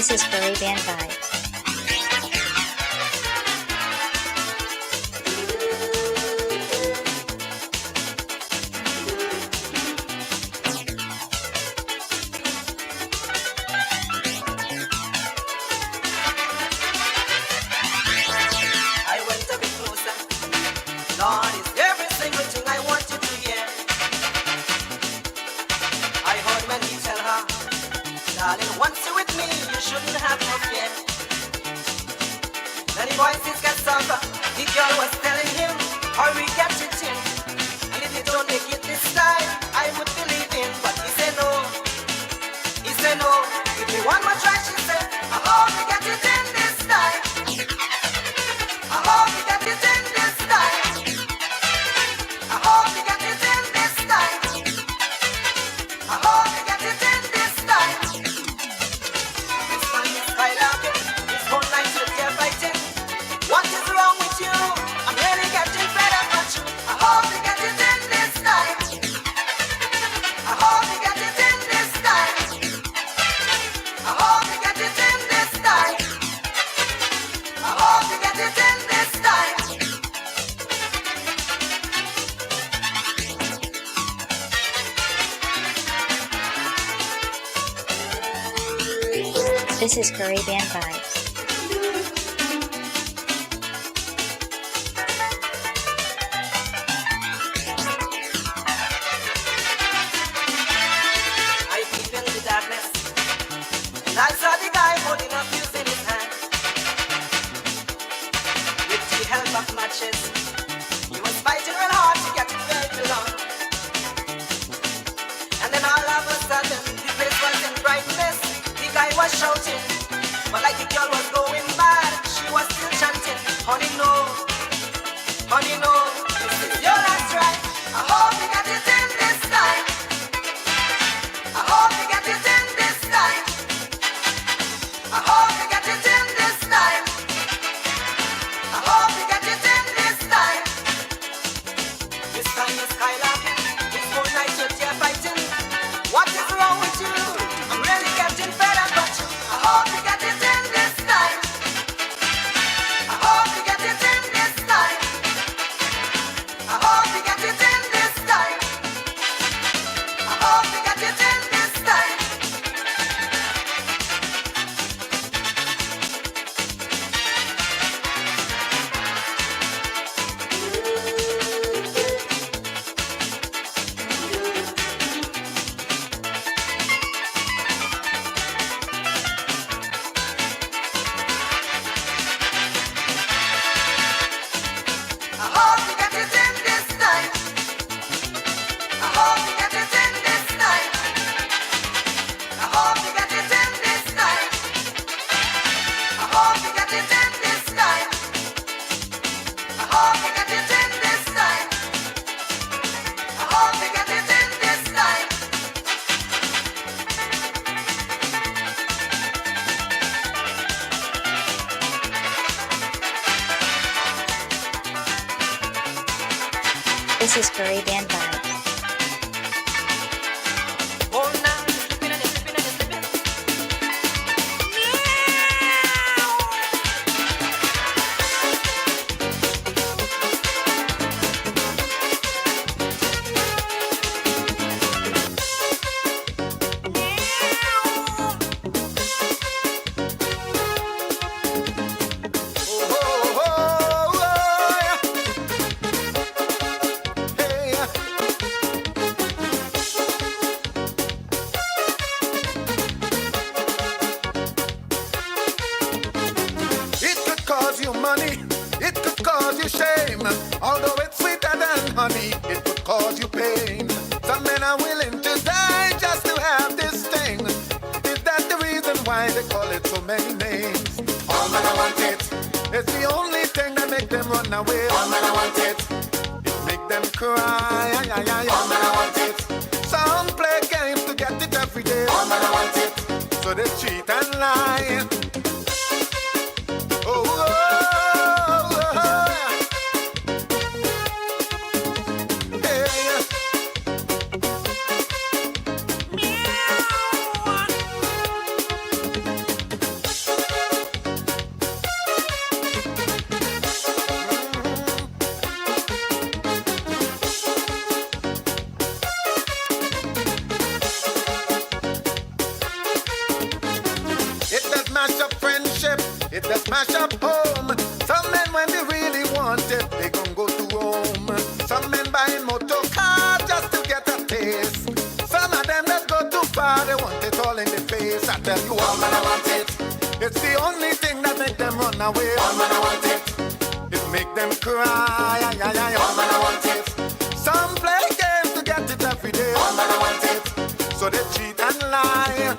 This is Caribbean Vibes. I went a bit closer. Lord, it's every single thing I want you to hear. I heard when he tell her, darling, once you're with me, you shouldn't have no fear. Then the voices get softer. The girl was telling him, hurry, get it in. And if you don't make it this time, I would believe him. But he said no. He said no. If you want more try, she said, I hope you get it in this time. I hope you get it in this time. I hope you get it in this time. I hope you get it in this time. This time is skyrocketing. This whole night you're there fighting. What is wrong with you? I'm really getting fed up at you. I hope you get it in this time. I hope you get it in this time. I hope you get it in this time. I hope you get it in this time. This is Caribbean Vibes. I peeped in the darkness, and I saw the guy holding a fuse in his hand. With the help of matches, he was fighting real hard to get it where it belonged. And then all of a sudden, the place was in brightness. The guy was shouting, but like the girl was going mad, she was still chanting, honey no, honey no, this is your last try. I hope you get it in this time. I hope you get it in this time. I hope you get it in this time. I hope you get it in this time. This time is skyrocketing. This whole night you're there fighting. What is wrong with you? I'm really getting fed up at you. I hope you get it in this time. I hope you get it in this time. I hope you get it in this time. I hope you get it in this time. I hope you get it in this time. I hope you get it in this time. I hope you get it in this time. I hope you get it in this time. I hope you get it in this time. I hope you get it in this time. This is Caribbean Vibes. Oh, now you're slipping and you're slipping and you're slipping. It could cause you money, it could cause you shame. Although it's sweeter than honey, it could cause you pain. Some men are willing to die just to have this thing. Is that the reason why they call it so many names? All men I want it. It's the only thing that make them run away. All men I want it. It make them cry. All men I want it. Some play games to get it every day. All men I want it. So they cheat and lie. Oh, oh, oh, oh. Hey. the only thing that make them run away. All man I want it. It make them cry. All man I want it. Some play games to get it every day. All man I want it. So they cheat and lie.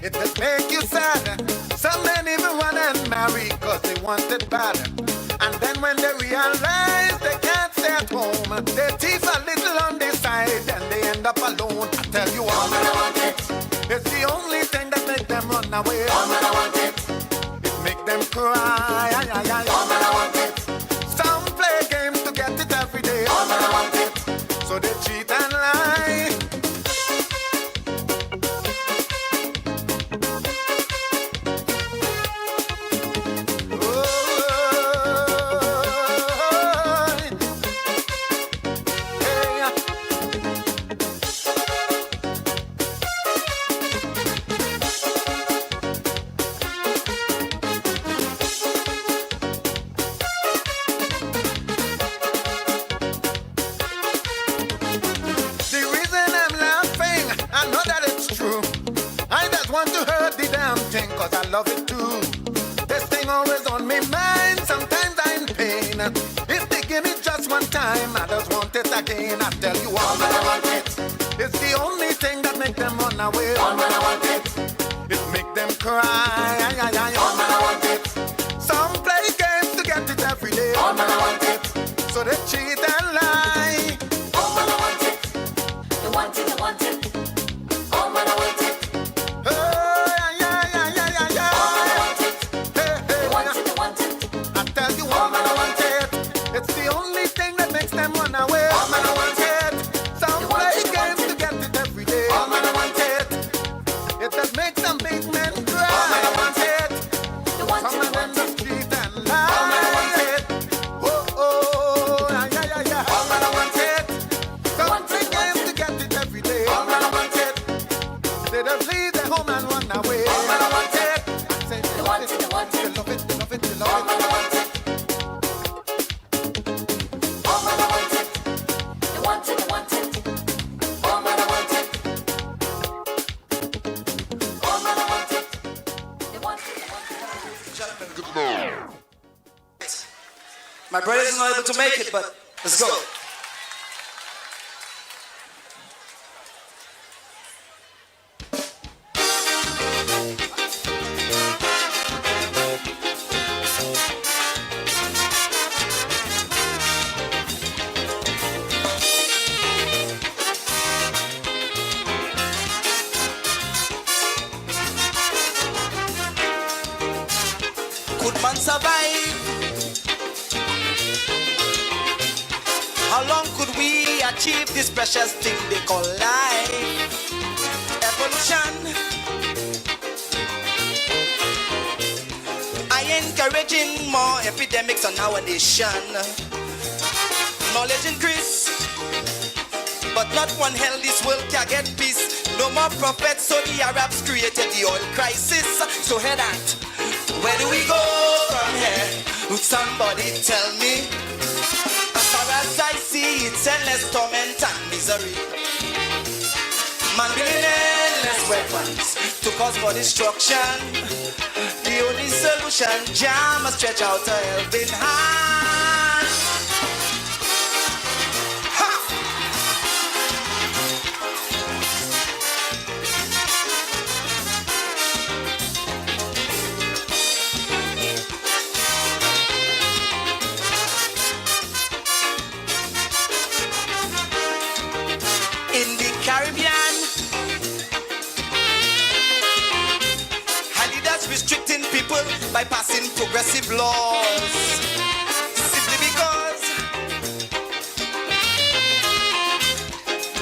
It just make you sad. Some men even run and marry cause they want it bad. And then when they realize they can't stay at home, they teeth a little on the side and they end up alone. I tell you all man I want it. It's the only thing that make them run away. All man I want it. It make them cry. All man I want it. Some play games to get it every day. All man I want it. So they cheat and lie. Cause I love it too. This thing always on me mind. Sometimes I'm in pain. If they give me just one time, I just want it again. I tell you all man I want it. It's the only thing that make them run away. All man I want it. It make them cry. All man I want it. Some play games to get it every day. All man I want it. So they cheat and lie. All man I want it. They want it, they want it. All man I want it. It's the only thing that makes them run away. All man I want it. Some play games to get it every day. All man I want it. It just makes some big men cry. All man I want it. Some of them just cheat and lie. All man I want it. Oh, yeah. All man I want it. Some play games to get it every day. All man I want it. They just leave their home and run away. All man I want it. I say they want it. They love it. They love it. They love it. All man I want it. My brother's not able to make it, but let's go. Could man survive? How long could we achieve this precious thing they call life? Evolution. I encouraging more epidemics on our nation. Knowledge increase, but not one hell this world can get peace. No more prophets, so the Arabs created the oil crisis. So head out, where do we go from here? Would somebody tell me? As far as I see, it's endless torment and misery. Man building endless weapons to cause more destruction. The only solution, Jah must stretch out a helping hand. Ha! In the Caribbean, our leaders restricting people by passing progressive laws, simply because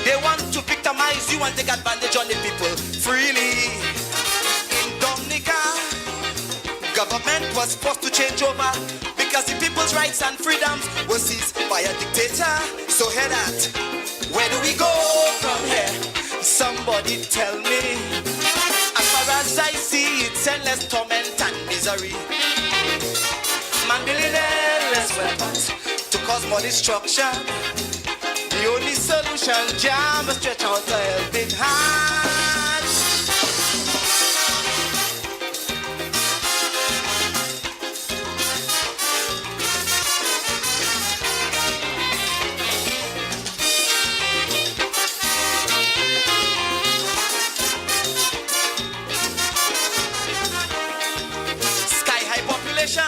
they want to victimize you and take advantage on the people freely. In Dominica, Government was forced to change over because the people's rights and freedoms were seized by a dictator. So hear that. Where do we go from here? Somebody tell me. As far as I see, it's endless torment and misery. Man building endless weapons to cause more destruction. The only solution, Jah must stretch out a helping hand. Sky high population,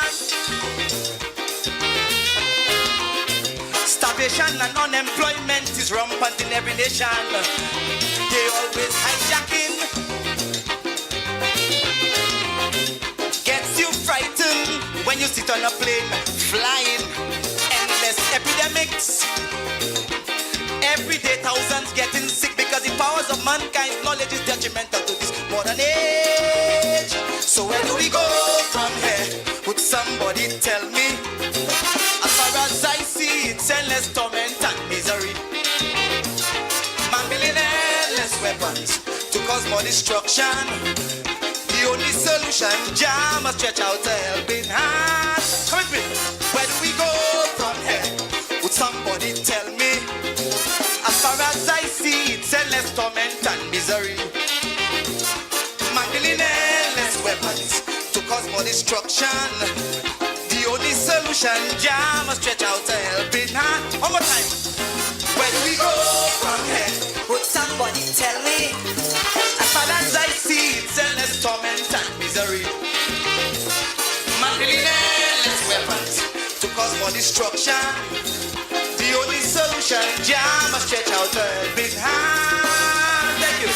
starvation and unemployment is rampant in every nation. They always hijacking, gets you frightened when you sit on a plane flying. Endless epidemics, every day thousands getting sick because the powers of mankind's knowledge is detrimental to this modern age. So where do we go from here? Would somebody tell me? As far as I see, it's endless torment and misery. Man building endless weapons to cause more destruction. The only solution, Jah must stretch out a helping hand. Come with me. Where do we go from here? Would somebody tell me? As far as I see, it's endless torment and misery. Man building endless weapons to cause more destruction. The only solution, Jah must stretch out a helping hand. One more time. Where do we go from here? Would somebody tell me? As far as I see, it's endless torment and misery. Man building endless weapons to cause more destruction. The only solution, Jah must stretch out a helping hand. Thank you.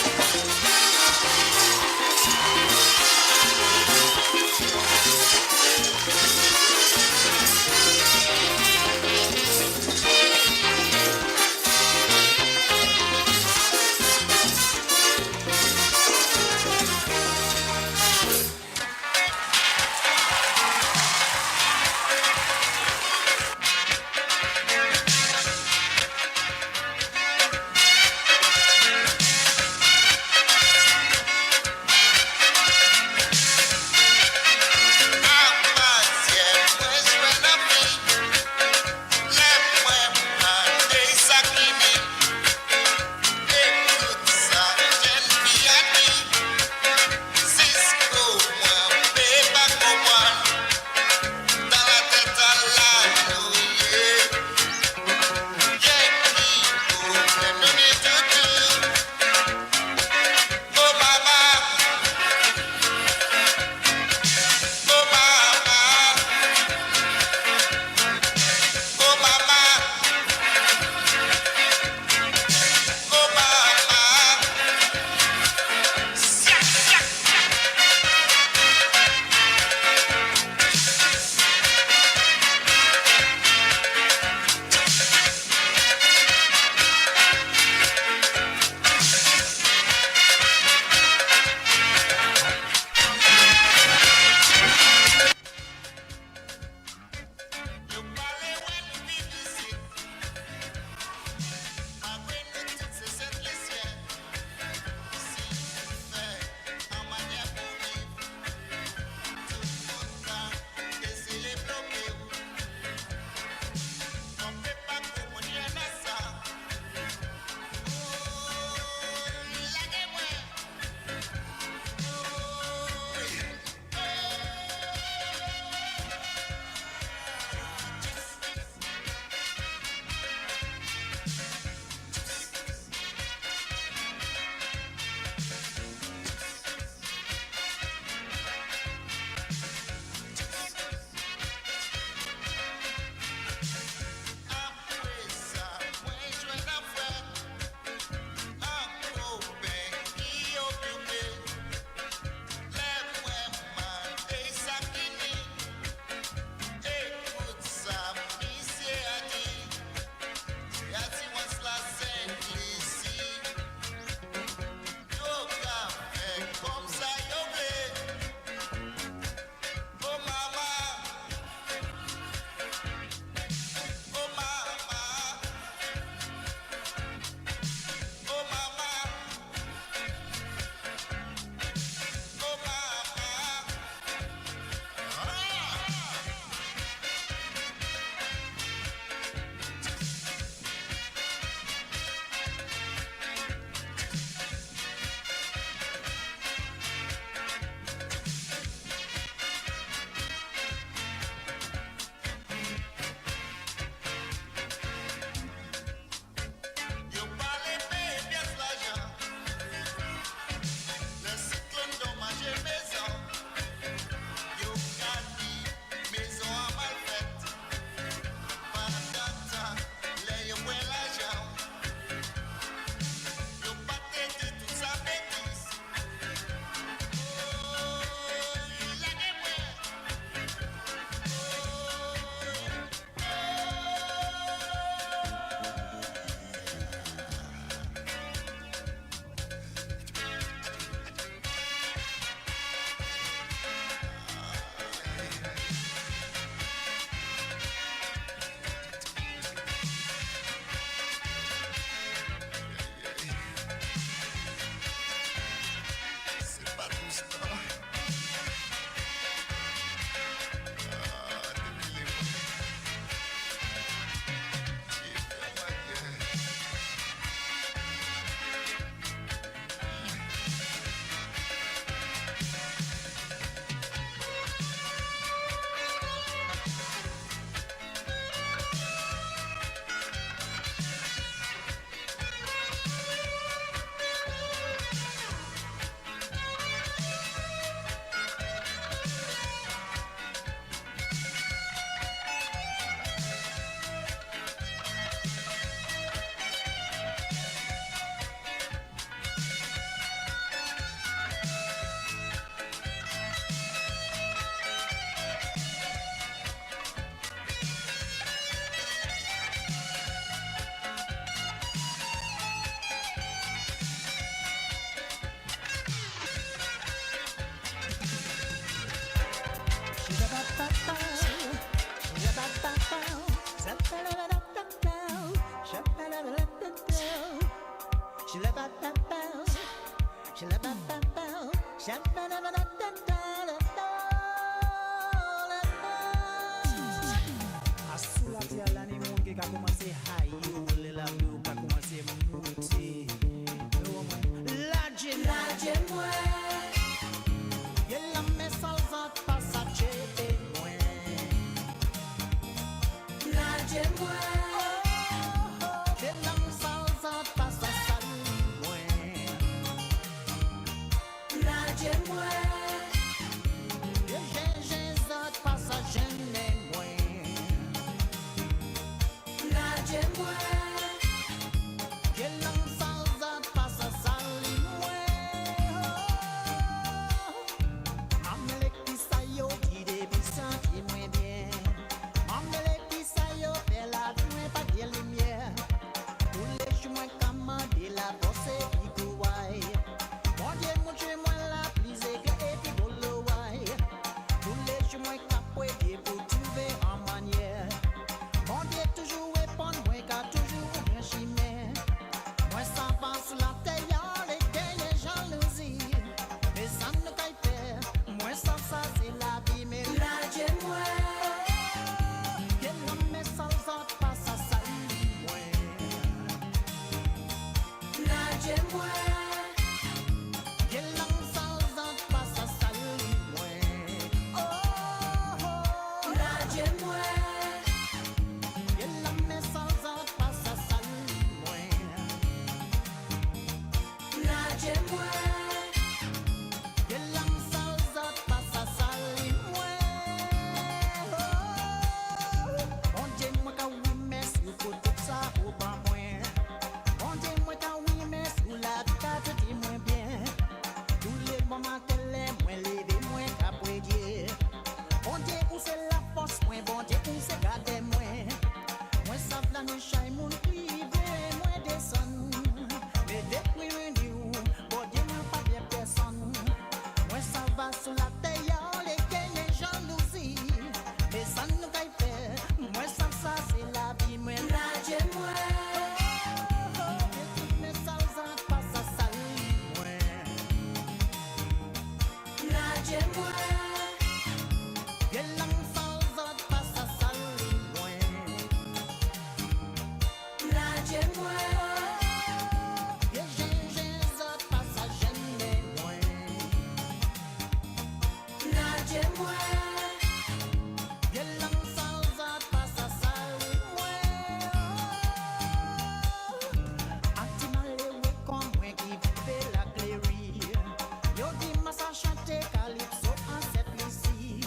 Yo di masa chante calypso en cette ici.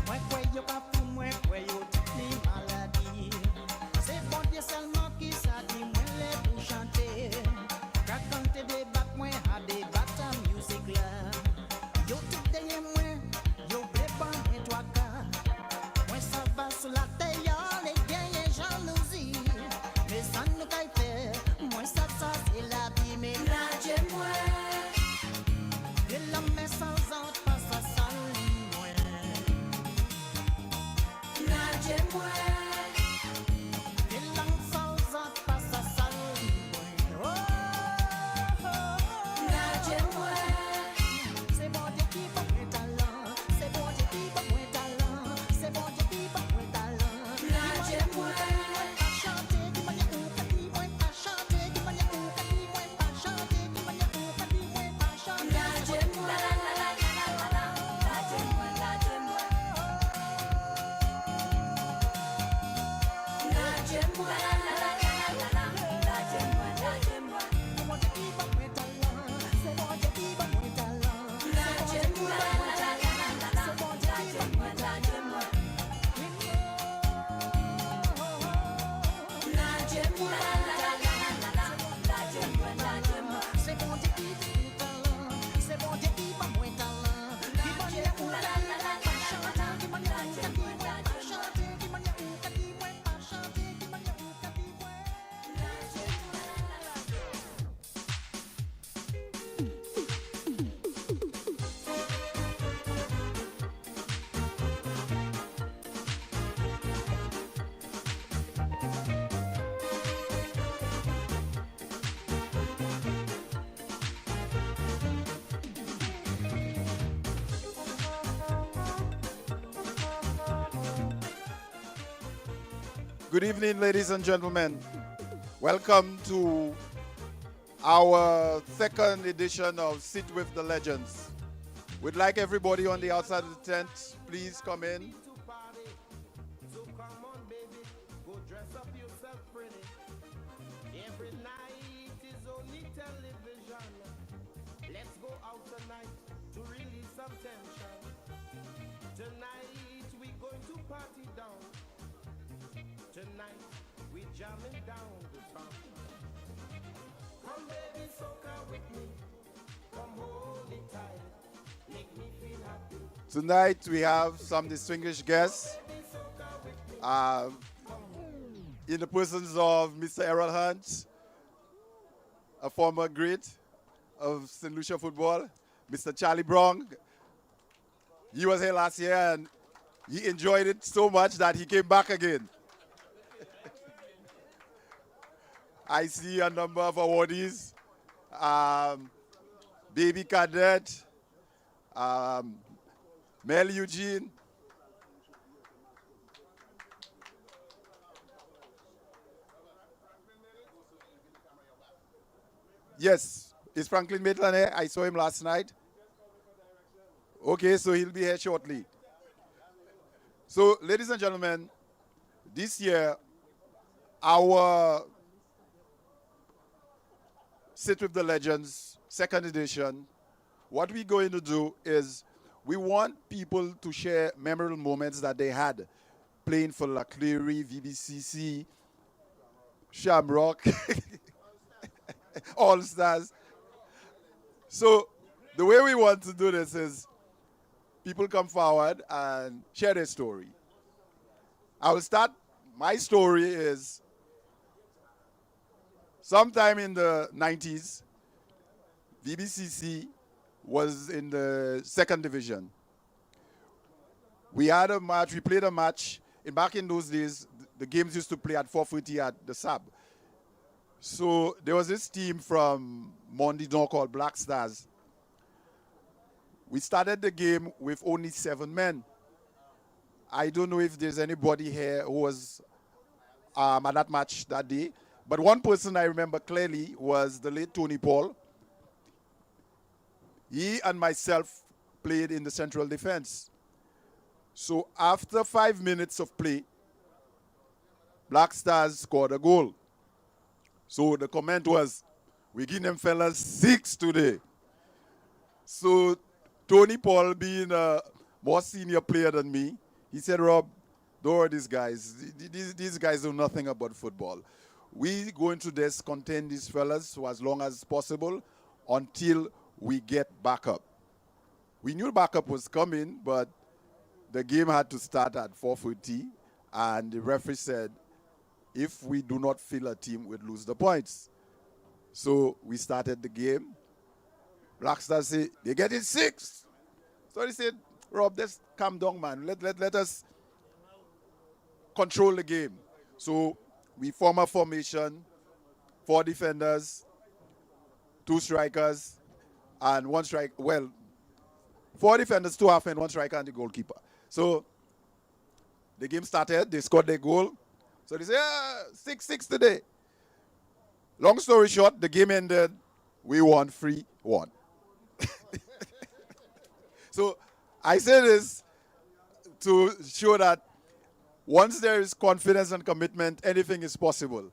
Moi quoi Good evening, ladies and gentlemen. Welcome to our second edition of Sit with the Legends. We'd like everybody on the outside of the tent, please come in. So come on, baby, go dress up yourself pretty. Every night is only television. Let's go out tonight to release some tension. Tonight we going to party down. Tonight we jamming down the town. Come baby, soca with me. Come hold me tight. Make me feel happy. Tonight we have some distinguished guests in the persons of Mr. Errol Hunt, a former great of St. Lucia football, Mr. Charlie Brown. He was here last year and he enjoyed it so much that he came back again. I see a number of awardees. Baby Cadet, Mel Eugene, yes, is Franklin Maitland here? I saw him last night. Okay, so he'll be here shortly. So, ladies and gentlemen, this year, our Sit with the Legends, second edition, what we're going to do is we want people to share memorable moments that they had playing for La Clery, VBCC, Shamrock, All Stars. So the way we want to do this is people come forward and share their story. I will start. My story is sometime in the 90s, VBCC was in the second division. We had a match, we played a match, and back in those days, the games used to play at 4:30 at the sub. So there was this team from Mondidon called Black Stars. We started the game with only 7 men. I don't know if there's anybody here who was at that match that day, but one person I remember clearly was the late Tony Paul. He and myself played in the central defense. So after 5 minutes of play, Black Stars scored a goal. So the comment was, we give them fellas 6 today. So Tony Paul, being a more senior player than me, he said, Rob, don't worry these guys. These guys know nothing about football. We going to just contain these fellas for as long as possible until we get backup. We knew backup was coming, but the game had to start at 4:40, and the referee said, if we do not fill a team, we'd lose the points. So we started the game. Black Stars said, they're getting 6. So he said, Rob, just calm down, man. Let us control the game. So we form a formation, 4 defenders, 2 strikers, and 1 strike. Well, 4 defenders, 2 halfmen, 1 striker, and the goalkeeper. So the game started. They scored their goal. So they said, 6-6 today. Long story short, the game ended. We won 3-1. So I say this to show that once there is confidence and commitment, anything is possible.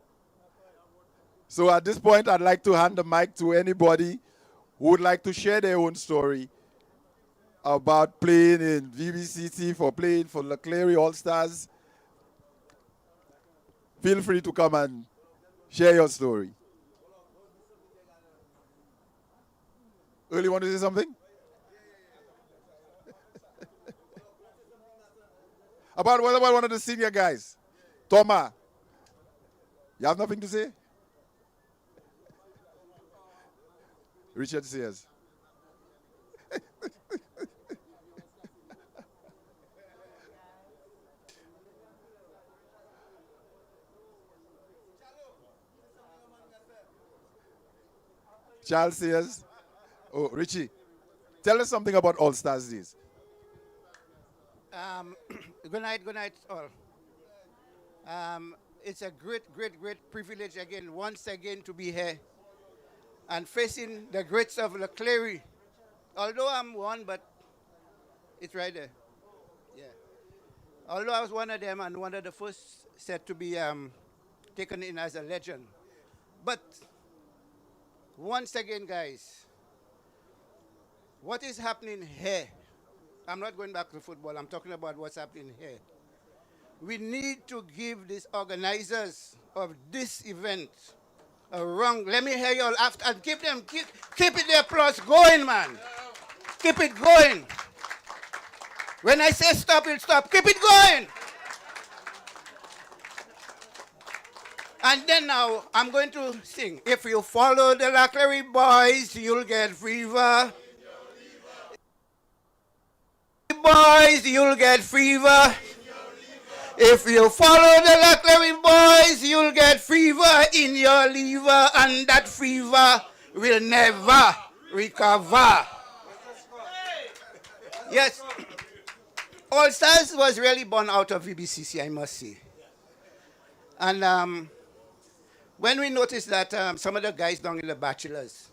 So at this point, I'd like to hand the mic to anybody who would like to share their own story about playing in VBCT, for playing for La Clery All Stars. Feel free to come and share your story. Early, want to say something? What about one of the senior guys? Thomas. You have nothing to say? Richard Sears. Charles Sears. Oh, Richie. Tell us something about All Stars Days. Good night all. It's a great, great, great privilege again, once again, to be here and facing the greats of the Clery. Although I'm one, but it's right there. Yeah. Although I was one of them and one of the first set to be taken in as a legend. But once again, guys, what is happening here? I'm not going back to football. I'm talking about what's happening here. We need to give these organizers of this event a wrong. Let me hear you all after and keep it the applause going, man. Keep it going. When I say stop, it'll stop. Keep it going. And then now I'm going to sing. If you follow the Clery boys, you'll get fever. Boys, you'll get fever. If you follow the Clery boys, you'll get fever in your liver, and that fever will never recover. Yes, All Stars was really born out of VBCC, I must say. And when we noticed that some of the guys down in the bachelors,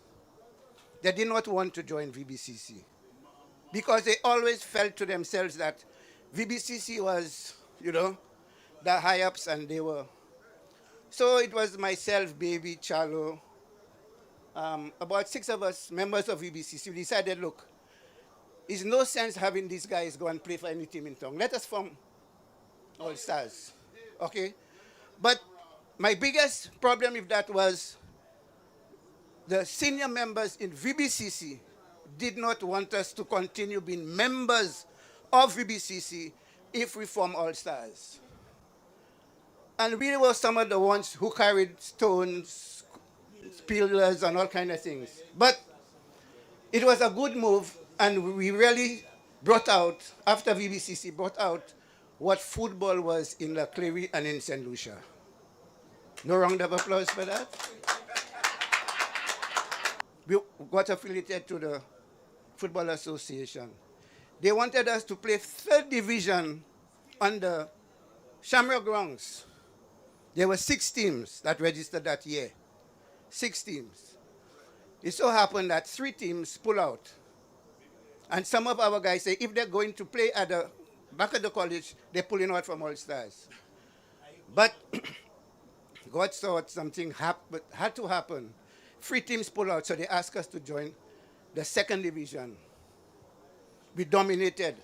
they did not want to join VBCC because they always felt to themselves that VBCC was, the high-ups, and they were. So it was myself, Baby, Charlo, about 6 of us, members of VBCC, we decided, look, it's no sense having these guys go and play for any team in town. Let us form All Stars, okay? But my biggest problem with that was the senior members in VBCC did not want us to continue being members of VBCC if we form All Stars. And we were some of the ones who carried stones, pillars, and all kinds of things. But it was a good move, and we really brought out, after VBCC, brought out what football was in La Clery and in St. Lucia. No round of applause for that? We got affiliated to the Football Association. They wanted us to play 3rd division on the Shamrock grounds. There were 6 teams that registered that year. 6 teams. It so happened that 3 teams pull out. And some of our guys say if they're going to play at the back of the college, they're pulling out from All Stars. But God thought something had to happen. 3 teams pull out, so they asked us to join the 2nd division. We dominated.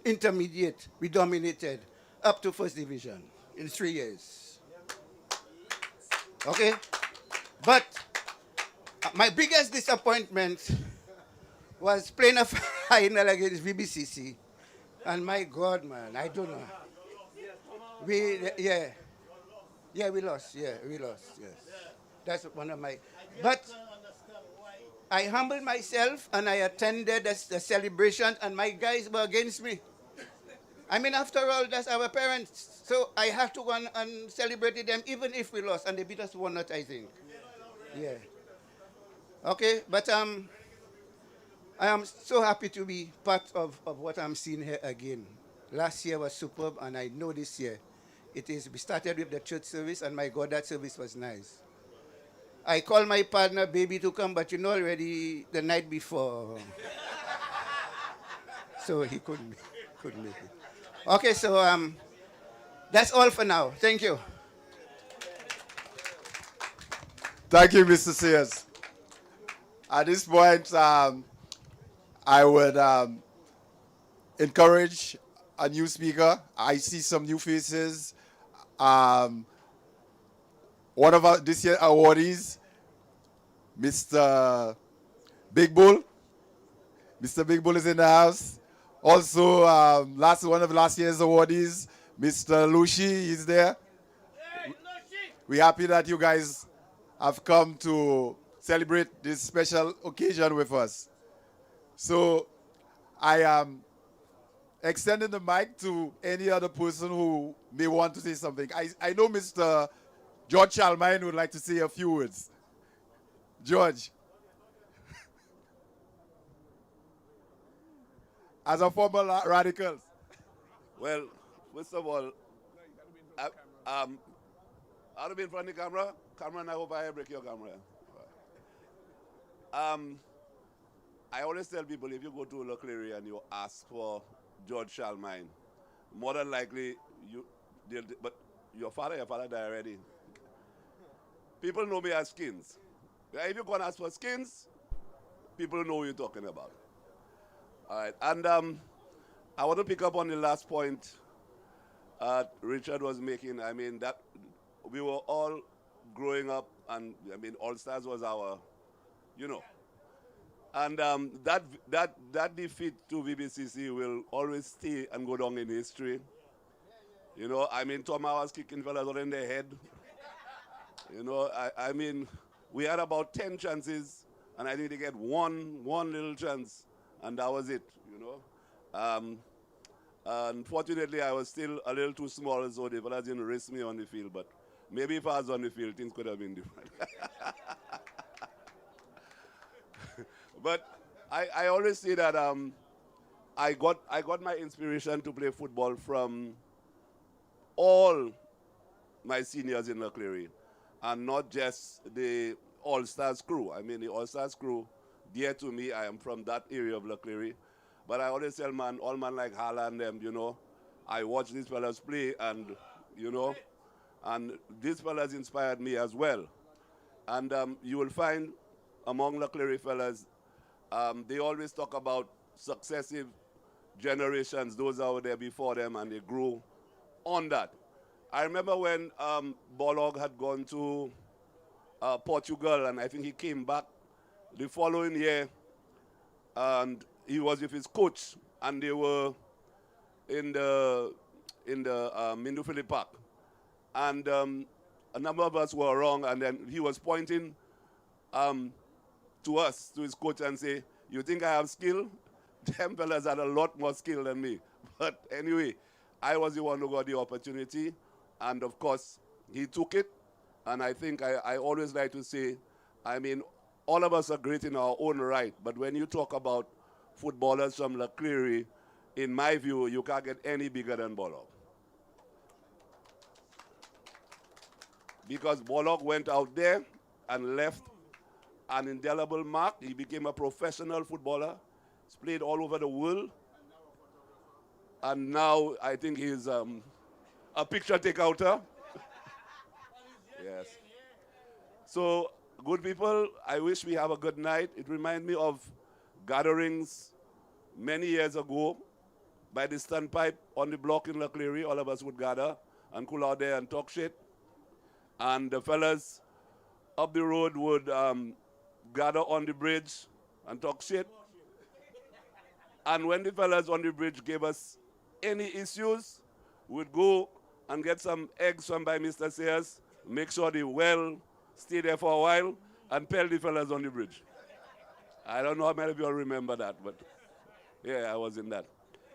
Intermediate, we dominated. Up to 1st division in 3 years. Okay? But my biggest disappointment was playing a final against VBCC. And my God, man, I don't know. We lost. Yeah, we lost. Yes. That's one of my. But I humbled myself and I attended the celebration, and my guys were against me. I mean, after all, that's our parents. So I have to go and celebrate them even if we lost. And they beat us 1-0, I think. Yeah. Okay, but I am so happy to be part of what I'm seeing here again. Last year was superb, and I know this year it is. We started with the church service, and my God, that service was nice. I called my partner, Baby, to come, but already the night before. So he couldn't make it. Okay, so that's all for now. Thank you. Thank you, Mr. Sears. At this point, I would encourage a new speaker. I see some new faces. One of this year's awardees, Mr. Big Bull. Mr. Big Bull is in the house. Also, one of last year's awardees, Mr. Lucy, is there. Hey, we're happy that you guys have come to celebrate this special occasion with us. So I am extending the mic to any other person who may want to say something. I know Mr. George Chalmine would like to say a few words. George. As a former radical. Well, first of all, I'll be in front of the camera. Cameron, I hope I break your camera. I always tell people if you go to Clery and you ask for George Shalmine, more than likely but your father died already. People know me as Skins. Yeah, if you go and ask for Skins, people know what you're talking about. All right, and I want to pick up on the last point Richard was making. I mean, that we were all growing up, and I mean, All Stars was our, you know. And that defeat to VBCC will always stay and go down in history. You know, I mean, Tom was kicking fellas out in the head. You know, I mean, we had about 10 chances, and I think they get one little chance, and that was it, you know. Unfortunately, I was still a little too small, so the fellas didn't risk me on the field, but maybe if I was on the field, things could have been different. But I always say that I got my inspiration to play football from all my seniors in Clery, and not just the All-Stars crew. I mean, the All-Stars crew, dear to me, I am from that area of Clery. But I always tell all man like Hala and them, you know, I watch these fellas play, and, you know, and these fellas inspired me as well. And you will find among Clery fellas, they always talk about successive generations, those that were there before them, and they grew on that. I remember when Bolog had gone to Portugal, and I think he came back the following year, and he was with his coach, and they were in the Mindu Park. And a number of us were wrong, and then he was pointing to us, to his coach, and say, "You think I have skill?" Them fellas had a lot more skill than me. But anyway, I was the one who got the opportunity, and of course, he took it. And I think I always like to say, I mean, all of us are great in our own right, but when you talk about footballers from Clery, in my view, you can't get any bigger than Bolog. Because Bolog went out there and left an indelible mark. He became a professional footballer. He's played all over the world. And now I think he's a picture takeouter. Yes. So, good people, I wish we have a good night. It reminds me of gatherings many years ago by the standpipe on the block in Clery. All of us would gather and cool out there and talk shit. And the fellas up the road would gather on the bridge and talk shit. And when the fellas on the bridge gave us any issues, we'd go and get some eggs from by Mr. Sayers, make sure the well stay there for a while, and pell the fellas on the bridge. I don't know how many of you all remember that, but yeah, I was in that.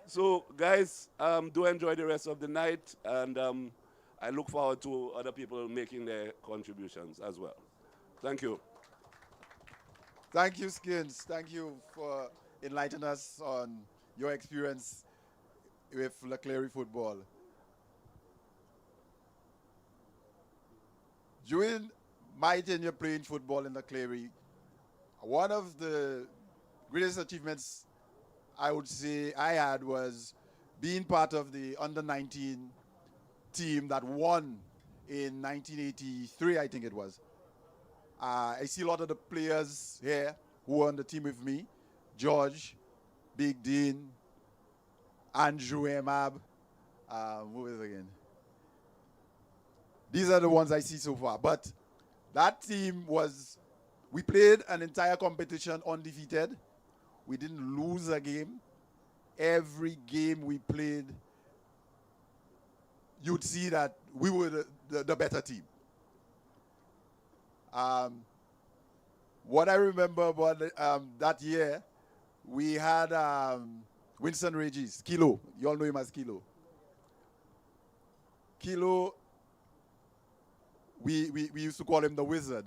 So, guys, do enjoy the rest of the night, and I look forward to other people making their contributions as well. Thank you. Thank you, Skins. Thank you for enlightening us on your experience with Clery football. During my tenure playing football in Clery, one of the greatest achievements I would say I had was being part of the under-19 team that won in 1983, I think it was. I see a lot of the players here who were on the team with me. George, Big Dean, Andrew Emab. Who is it again? These are the ones I see so far. But that team we played an entire competition undefeated. We didn't lose a game. Every game we played, you'd see that we were the better team. What I remember about that year, we had Winston Regis, Kilo. You all know him as Kilo. Kilo, we used to call him the Wizard.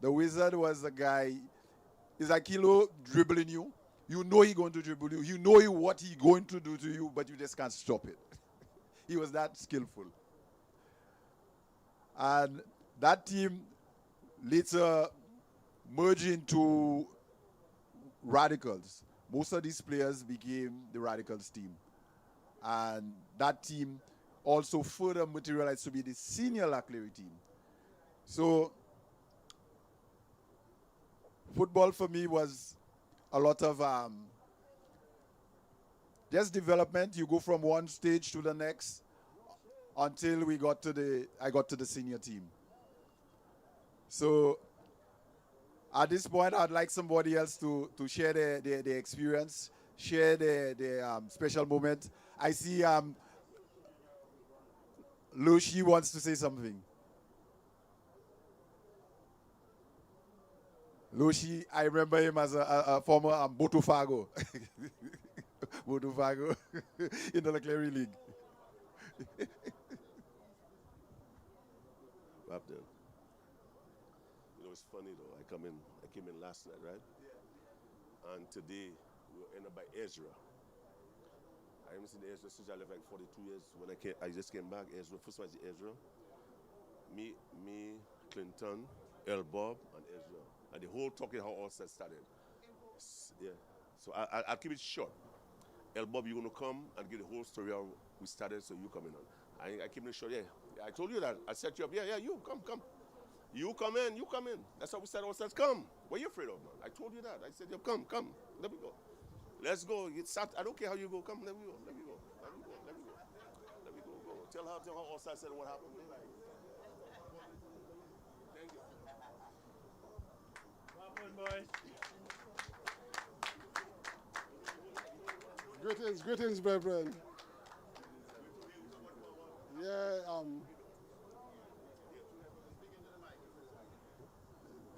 The Wizard was a guy, it's like Kilo dribbling you. You know he's going to dribble you. You know what he's going to do to you, but you just can't stop it. He was that skillful. And that team later merged into Radicals. Most of these players became the Radicals team. And that team also further materialized to be the senior Clery team. So football for me was a lot of just development. You go from one stage to the next until I got to the senior team. So at this point, I'd like somebody else to share their experience, share their special moment. I see Lucy wants to say something. Lucy, I remember him as a former Botofago. Botofago in the Clery League. Up there. You know, it's funny though. I came in last night, right? And today we were ended by Ezra. I haven't seen Ezra since I left like 42 years. When I just came back. Ezra, first one is Ezra. Me, Clinton, El Bob, and Ezra. And the whole talking how all set started. Yeah. So I'll keep it short. El Bob, you're gonna come and give the whole story how we started, so you coming on. I keep it short. Yeah. I told you that. I set you up. Yeah. You come. You come in. That's how we said all sets. Come. What are you afraid of, man? I told you that. I said, come. Let me go. Let's go. I don't care how you go. Come. Let me go. Go. Tell her all sets said what happened. Thank you. Greetings, brethren. Yeah,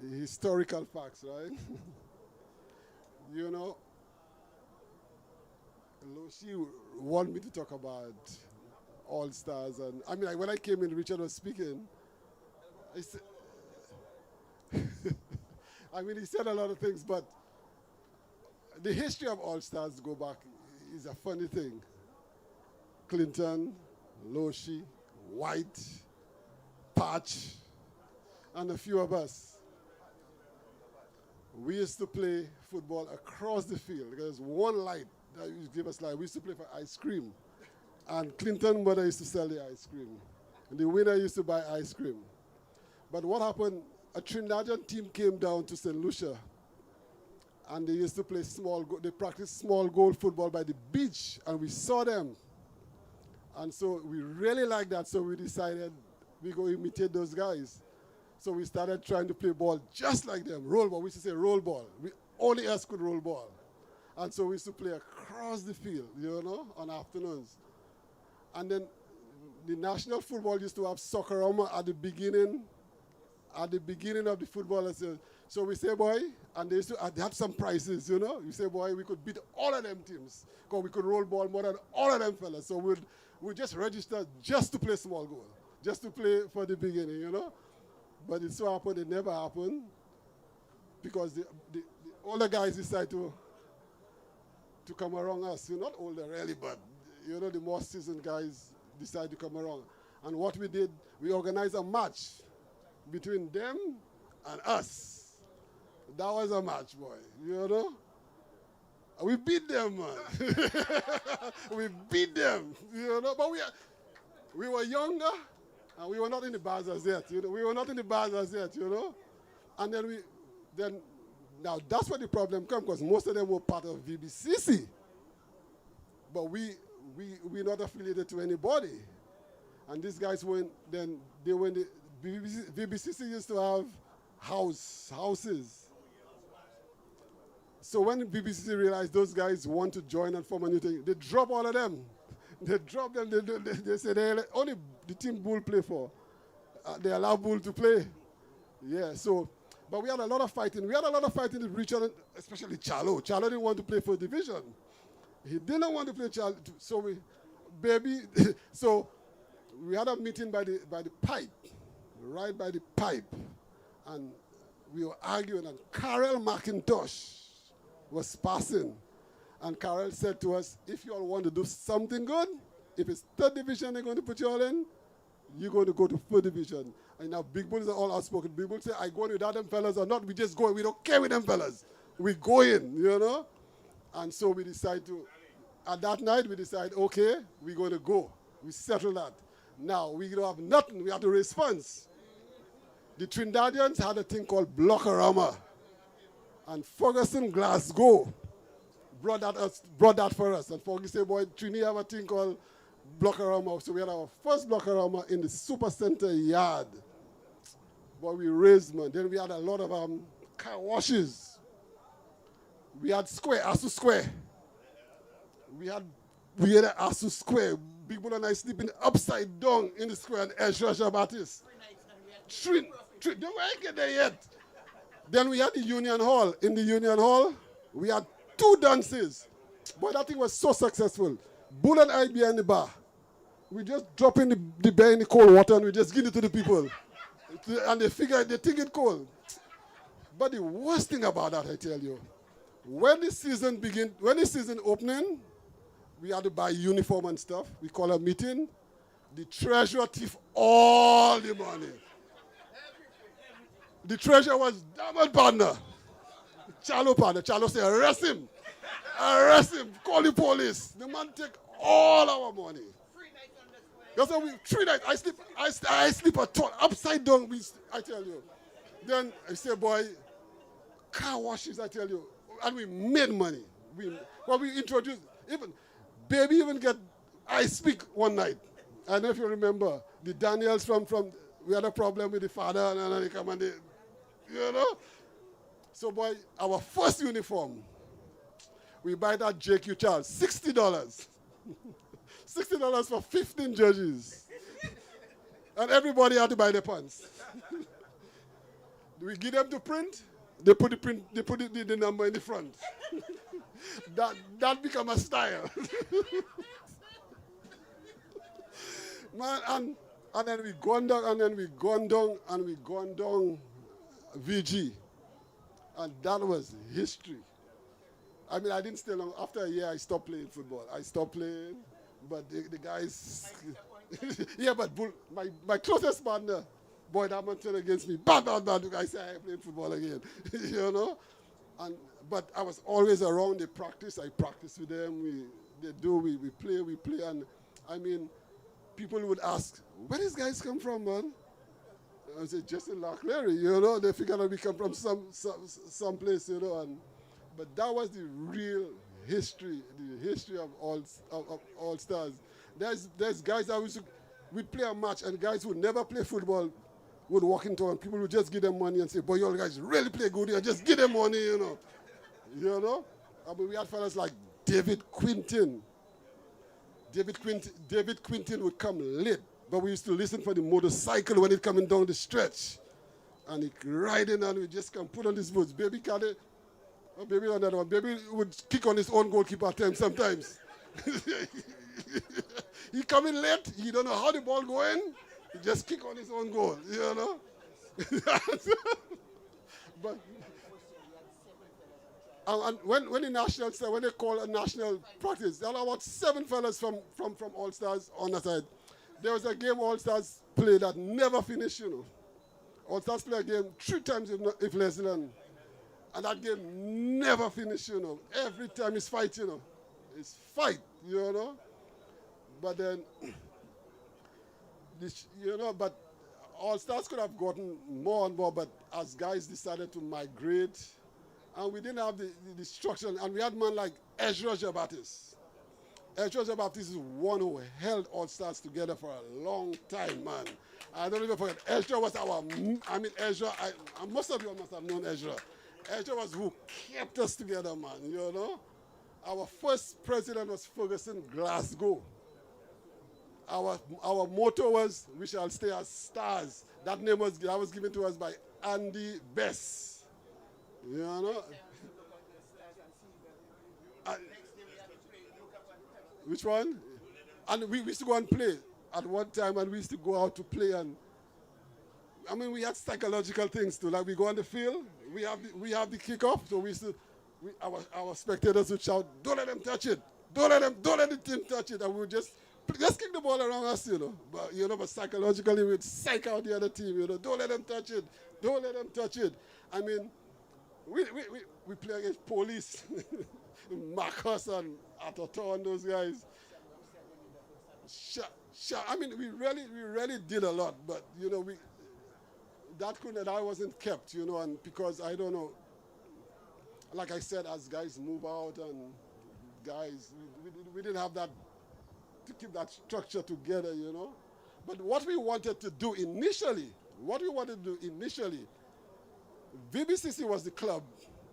the historical facts, right? You know, she wanted me to talk about All Stars, and I mean, like, when I came in, Richard was speaking. I said, I mean, he said a lot of things, but the history of All Stars go back is a funny thing. Clinton, Loshi, White, Patch, and a few of us. We used to play football across the field. There's one light that used to give us light. We used to play for ice cream. And Clinton mother used to sell the ice cream. And the winner used to buy ice cream. But what happened, a Trinidadian team came down to St. Lucia. And they used to play they practiced small goal football by the beach. And we saw them. And so we really liked that. So we decided we go imitate those guys. So we started trying to play ball just like them, roll ball. We used to say roll ball. Only us could roll ball. And so we used to play across the field, on afternoons. And then the national football used to have soccer at the beginning of the football. So we say, boy, and they had some prizes, We say, boy, we could beat all of them teams because we could roll ball more than all of them fellas. So we'd just register just to play small goal, just to play for the beginning, But it so happened it never happened because the older guys decide to come around us. Not older really, but the more seasoned guys decide to come around. And what we did, we organized a match between them and us. That was a match, boy. We beat them, man. We beat them, But we were younger. And we were not in the bars as yet, We were not in the bars as yet, And then now that's where the problem comes because most of them were part of VBCC. But we're not affiliated to anybody. And these guys the VBCC used to have houses. So when VBCC realized those guys want to join and form a new thing, they drop all of them. They drop them. They say only the team Bull play for. They allow Bull to play. Yeah. So, but we had a lot of fighting. We had a lot of fighting with Richard, especially Charlo. Charlo didn't want to play for division. He didn't want to play Charlo. So so we had a meeting by the pipe, right by the pipe, and we were arguing. And Carol McIntosh was passing. And Carol said to us, if you all want to do something good, if it's third division they're going to put you all in, you're going to go to third division. And now big bulls are all outspoken. Big bulls say, I go in without them fellas or not, we just go in. We don't care with them fellas. We go in, you know? And so we decide to, at that night, we decide, okay, we're going to go. We settle that. Now, we don't have nothing. We have to raise funds. The Trinidadians had a thing called Blockorama. And Ferguson, Glasgow, brought that for us. And Ferguson said, boy, Trini have a thing called Blockorama. So we had our first Blockorama in the Super Center yard. But we raised money. Then we had a lot of car washes. We had square, Asu Square. We had an Asu Square. Big Bull and I sleeping upside down in the square and Ezra Shabatis. Three, don't get there yet. Then we had the Union Hall. In the Union Hall, we had 2 dances. Boy, that thing was so successful. Bull and I behind the bar. We just drop in the bear in the cold water and we just give it to the people. And they think it cold. But the worst thing about that, I tell you, when the season opening, we had to buy uniform and stuff. We call a meeting. The treasurer thief all the money. The treasurer was Daman partner. Chalo partner. Chalo say, arrest him. Arrest him. Call the police. The man take all our money. That's why 3 nights. I sleep upside down. I tell you. Then I say, boy, car washes, I tell you. And we made money. We introduced, baby even get I speak one night. I don't know if you remember. The Daniels from we had a problem with the father and they come and they, you know. So boy, our first uniform, we buy that JQ Charles, $60. $60 for 15 jerseys. And everybody had to buy their pants. We give them to print, they put the number in the front. that become a style. Man, and then we gone down VG. And that was history. I mean, I didn't stay long. After a year, I stopped playing football. But the guys, yeah, but my closest partner, boy, that man turned against me. Bad. The guy said, I ain't playing football again, you know? But I was always around. They practice. I practice with them. We play. And I mean, people would ask, where these guys come from, man? I said, just in Clery, you know? They figured out we come from some place, you know? But that was the real history, the history of all stars. There's guys that we'd play a match, and guys who never play football would walk into and people would just give them money and say, boy, you guys really play good here, just give them money, you know. You know? I mean, we had fellas like David Quinton. David Quinton would come late, but we used to listen for the motorcycle when it coming down the stretch. And he riding and we just come put on his boots. Baby carry. Oh, baby on that one. Baby would kick on his own goalkeeper at times sometimes. He coming late. He don't know how the ball going. He just kick on his own goal, you know. But and when the national star, when they call a national practice, there are about 7 fellas from All Stars on the side. There was a game All Stars played that never finished, you know. All Stars play a game 3 times if less than. And that game never finished, you know. Every time it's fight, you know. It's fight, you know. But then, but All Stars could have gotten more and more, but as guys decided to migrate, and we didn't have the structure, and we had man like Ezra Jabatis. Ezra Jabatis is one who held All Stars together for a long time, man. I don't even forget, Ezra was Ezra, most of you must have known Ezra. Ezra was who kept us together, man, you know. Our first president was Ferguson, Glasgow. Our motto was, we shall stay as stars. That name was given to us by Andy Bess. You know? Which one? And we used to go and play at one time, and we used to go out to play, and I mean, we had psychological things too. Like we go on the field, we have the kickoff, so our spectators would shout, "Don't let them touch it! Don't let the team touch it!" And we would just just kick the ball around us, but psychologically we'd psych out the other team, don't let them touch it. Don't let them touch it. I mean, we play against Police, Marcus and Atoto and those guys. I mean, we really did a lot, but, that wasn't kept, and because I don't know, like I said, as guys move out and guys, we didn't have that, to keep that structure together, But what we wanted to do initially, VBCC was the club,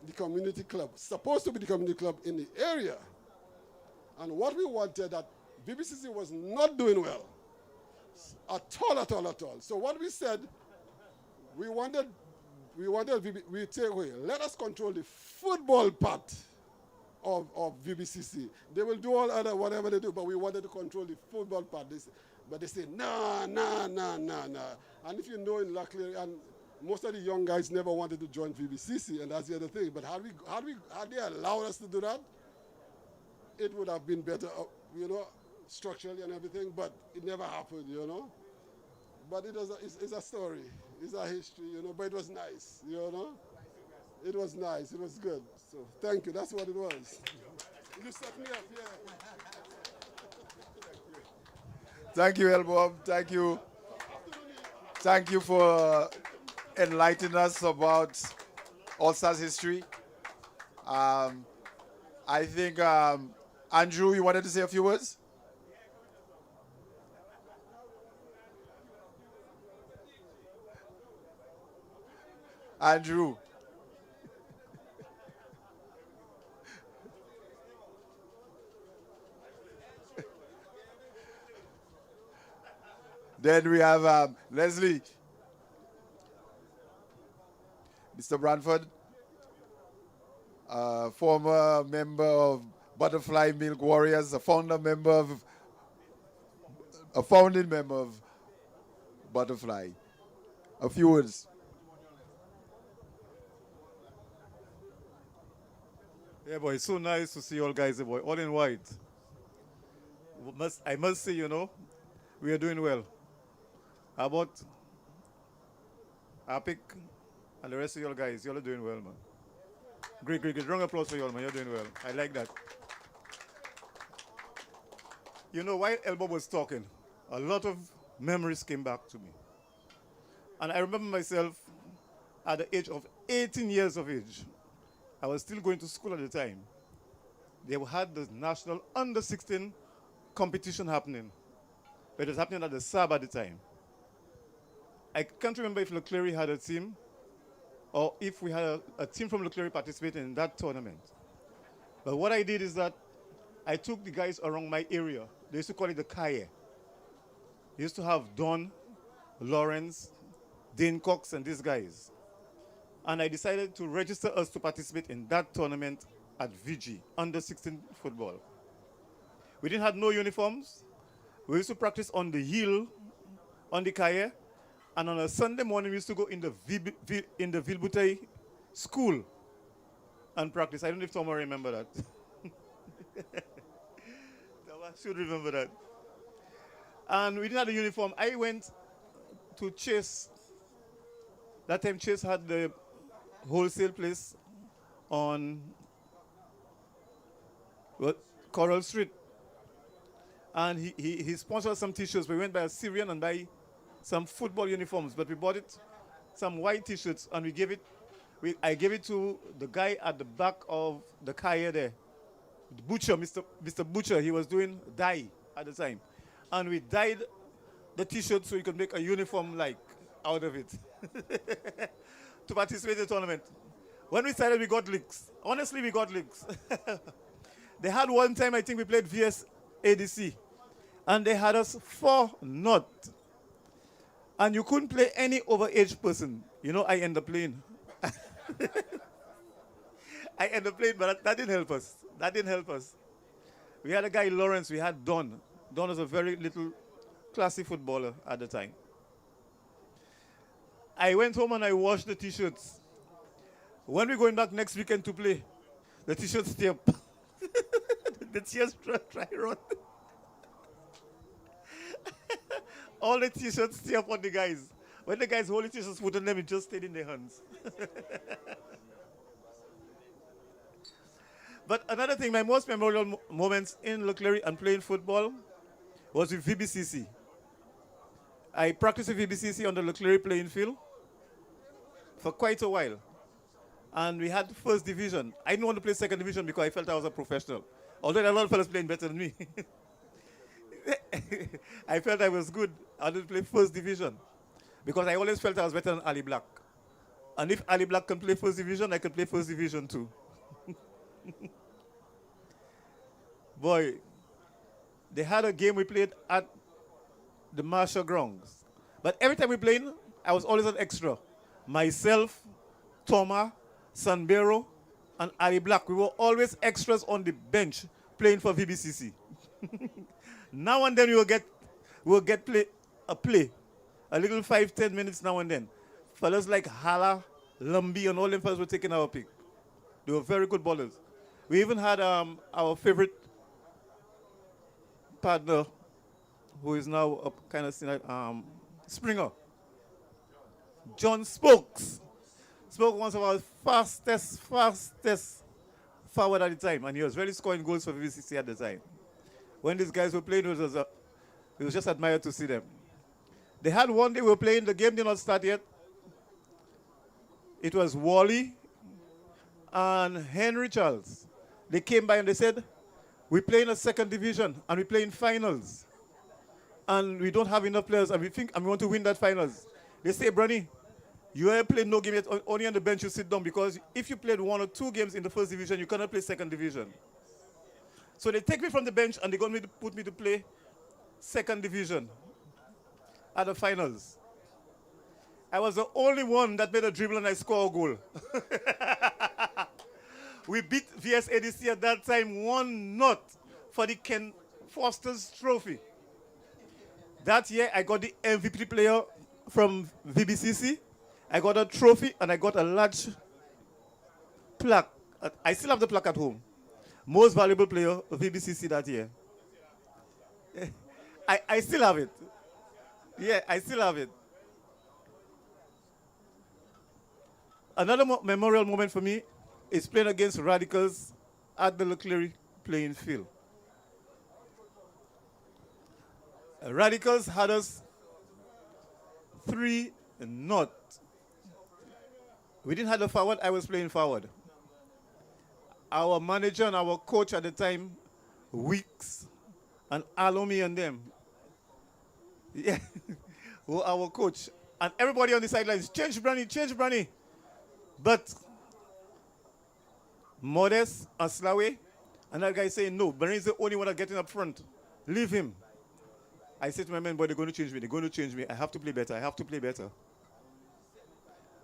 the community club, supposed to be the community club in the area. And what we wanted, that VBCC was not doing well, at all. So what we said, we take away, let us control the football part of VBCC. They will do all other whatever they do, but we wanted to control the football part. But they say, nah. And if you know in Clery, and most of the young guys never wanted to join VBCC, and that's the other thing. But had they allowed us to do that, it would have been better, structurally and everything, but it never happened, But it's a story. It's a history, but it was nice, It was nice. It was good. So thank you. That's what it was. You set me up, yeah. Thank you, Elbow. Thank you. Thank you for enlightening us about All-Stars history. I think, Andrew, you wanted to say a few words? Andrew. Then we have Leslie. Mr. Branford, former member of Butterfly Milk Warriors, a founding member of Butterfly. A few words. Yeah, boy, it's so nice to see all guys, boy, all in white. I must say, we are doing well. How about Apik and the rest of y'all guys? Y'all are doing well, man. Great. Round of applause for y'all, man. You're doing well. I like that. While Elbow was talking, a lot of memories came back to me. And I remember myself at the age of 18 years of age. I was still going to school at the time. They had the national under-16 competition happening. It was happening at the SAB at the time. I can't remember if Clery had a team or if we had a team from Clery participating in that tournament. But what I did is that I took the guys around my area. They used to call it the Kaye. They used to have Don, Lawrence, Dane Cox, and these guys. And I decided to register us to participate in that tournament at VG, under-16 football. We didn't have no uniforms. We used to practice on the hill, on the Kaye, and on a Sunday morning we used to go in the Vilbutay school and practice. I don't know if Tom will remember that. I should remember that. And we didn't have a uniform. I went to Chase. That time Chase had the wholesale place on Coral Street. And he sponsored some t-shirts. We went by a Syrian and buy some football uniforms, but we bought it, some white t-shirts, and I gave it to the guy at the back of the Kaye there, the butcher, Mr. Butcher. He was doing dye at the time. And we dyed the t-shirt so we could make a uniform out of it to participate in the tournament. When we started, we got licks. Honestly, we got licks. They had one time, I think we played VS ADC, and they had us 4-0. And you couldn't play any overage person. I end up playing. I ended up playing, but that didn't help us. We had a guy, Lawrence. We had Don. Don was a very little classy footballer at the time. I went home and I washed the t-shirts. When we're going back next weekend to play, the t-shirts stay up. The tears dry rot. All the t-shirts stay up on the guys. When the guys hold the t-shirts, put on them, it just stayed in their hands. But another thing, my most memorable moments in Clery and playing football was with VBCC. I practiced with VBCC on the Clery playing field for quite a while. And we had first division. I didn't want to play second division because I felt I was a professional. Although there are a lot of fellas playing better than me. I felt I was good. I didn't play first division because I always felt I was better than Ali Black. And if Ali Black can play first division, I can play first division too. Boy, they had a game we played at the Marshall Grounds. But every time we played, I was always an extra. Myself, Toma, Sanbero, and Ali Black, we were always extras on the bench playing for VBCC. Now and then we will get a little 5-10 minutes now and then. Fellas like Hala, Lumbi, and all them fellas were taking our pick. They were very good ballers. We even had our favorite partner, who is now a kind of Springer. John Spokes. Spoke was our fastest forward at the time, and he was really scoring goals for VCC at the time. When these guys were playing, it was just admired to see them. They had one day we were playing, the game did not start yet. It was Wally and Henry Charles. They came by and they said, we play in a second division and we play in finals. And we don't have enough players and we want to win that finals. They say, Brani, you haven't played no game yet, only on the bench you sit down, because if you played 1 or 2 games in the first division, you cannot play second division. So they take me from the bench and they got me to put me to play second division at the finals. I was the only one that made a dribble and I scored a goal. We beat VSADC at that time 1-0 for the Ken Foster's trophy. That year I got the MVP player from VBCC. I got a trophy and I got a large plaque. I still have the plaque at home. Most valuable player of VBCC that year. I still have it. Yeah, I still have it. Another memorial moment for me is playing against Radicals at the Clery playing field. Radicals had us 3-0. We didn't have a forward, I was playing forward. Our manager and our coach at the time, Weeks and Alomi and them, yeah, were our coach. And everybody on the sidelines, change Brani. But Modest and Slawe, and that guy saying, no, Brani is the only one that's getting up front. Leave him. I said to my men, boy, they're going to change me. I have to play better.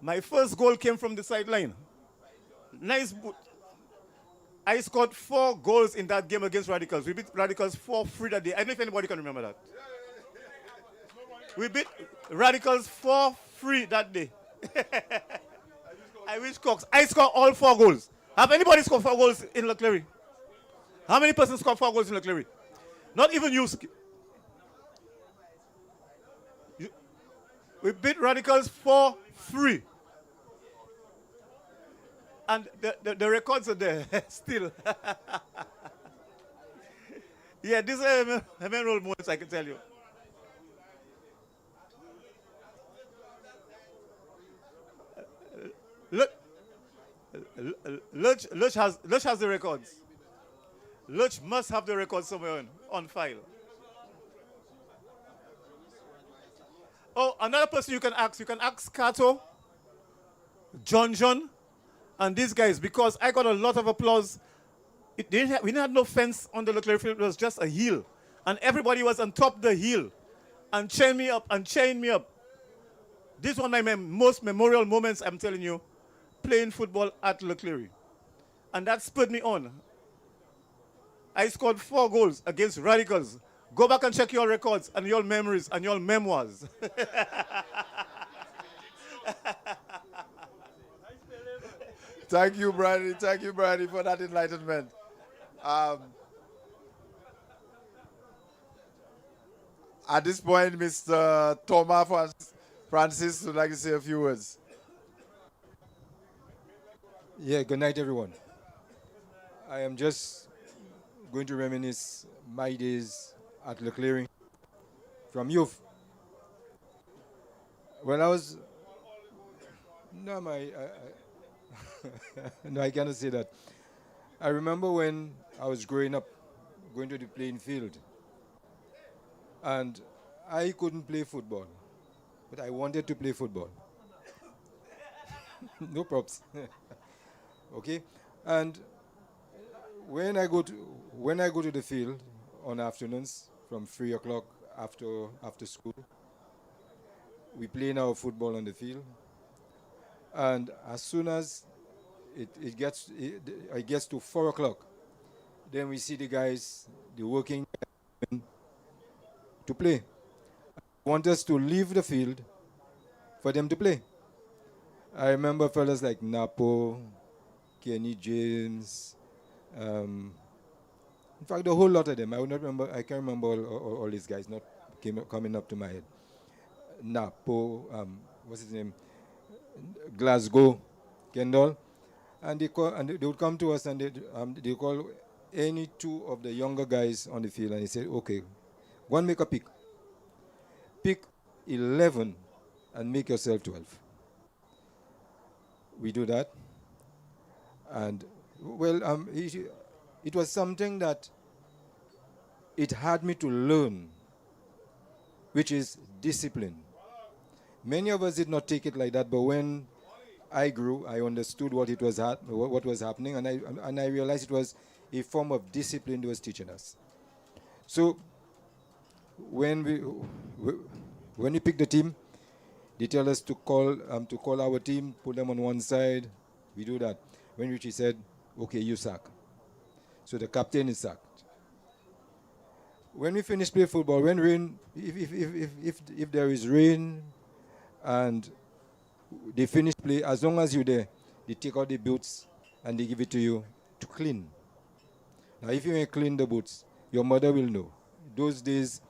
My first goal came from the sideline. Nice boot. I scored 4 goals in that game against Radicals. We beat Radicals 4-3 that day. I don't know if anybody can remember that. We beat Radicals 4-3 that day. I wish Cox. I scored all 4 goals. Have anybody scored 4 goals in Clery? How many persons scored 4 goals in Clery? Not even you. We beat Radicals 4-3. And the records are there still. Yeah, these are memorable moments, I can tell you. Luch has the records. Luch must have the records somewhere on file. Oh, another person you can ask Kato, John, and these guys, because I got a lot of applause. We didn't have no fence on the Clery field, it was just a hill. And everybody was on top of the hill and chained me up. This is one of my most memorial moments, I'm telling you, playing football at Clery. And that spurred me on. I scored 4 goals against Radicals. Go back and check your records and your memories and your memoirs. Thank you, Brady, for that enlightenment. At this point, Mr. Thomas Francis would like to say a few words. Yeah, good night, everyone. I am just going to reminisce my days at the Clery from youth. Well, I was no, no, I cannot say that. I remember when I was growing up, going to the playing field, and I couldn't play football, but I wanted to play football. No props. Okay, and when I go to when I go to the field on afternoons from 3 o'clock after school, we play our football on the field, and as soon as it gets to 4 o'clock, then we see the guys, the working to play. Want us to leave the field for them to play. I remember fellas like Napo, Kenny James, in fact, a whole lot of them. I would not remember. I can't remember all these guys. Not coming up to my head. Napo, what's his name? Glasgow, Kendall, and they would come to us and they call any two of the younger guys on the field and they said, okay, go and make a pick. Pick 11 and make yourself 12. We do that, and well, it was something that it had me to learn, which is discipline. Many of us did not take it like that, but when I grew, I understood what what was happening, and I realized it was a form of discipline they was teaching us. So when we pick the team, they tell us to call our team, put them on one side. We do that. When Richie said, "Okay, you sack," so the captain is sacked. When we finish play football, when rain, if there is rain, and they finish play, as long as you're there, they take out the boots and they give it to you to clean. Now, if you ain't clean the boots, your mother will know. Those days,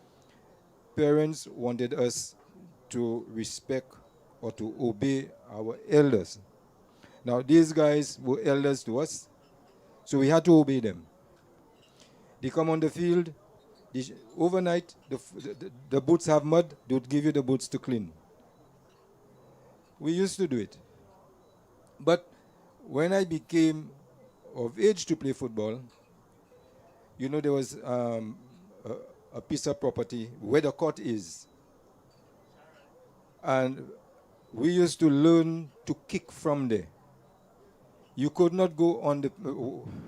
parents wanted us to respect or to obey our elders. Now, these guys were elders to us, so we had to obey them. They come on the field, overnight, the boots have mud, they would give you the boots to clean. We used to do it. But when I became of age to play football, there was a piece of property where the court is. And we used to learn to kick from there. You could not go on the...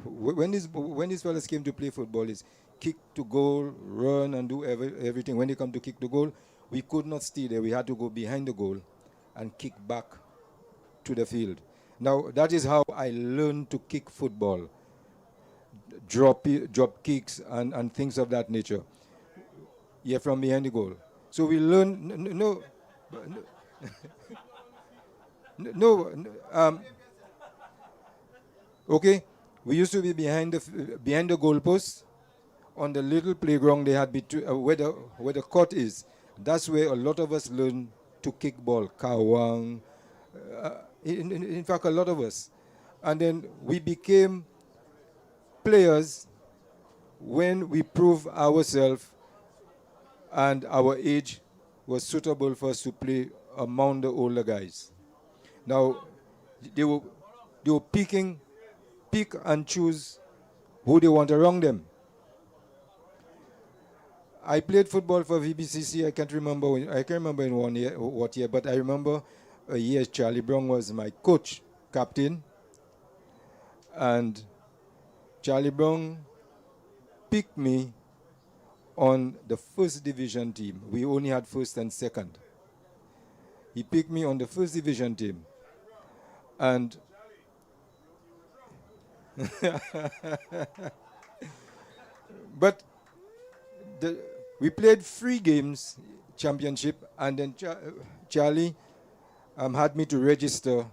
When these fellas came to play football, it's kick to goal, run and do everything. When they come to kick the goal, we could not stay there. We had to go behind the goal and kick back to the field. Now, that is how I learned to kick football. Drop kicks and things of that nature. Yeah, from behind the goal. So we learn... Okay, we used to be behind the goalpost on the little playground they had where the court is. That's where a lot of us learn to kick ball. Kawang, in fact, a lot of us. And then we became players when we proved ourselves and our age was suitable for us to play among the older guys. Now, they were pick and choose who they want around them. I played football for VBCC. I can't remember in one year what year, but I remember a year Charlie Brown was my coach, captain, and Charlie Brown picked me on the first division team. We only had first and second. He picked me on the first division team, and but we played 3 games, championship, and then Charlie had me to register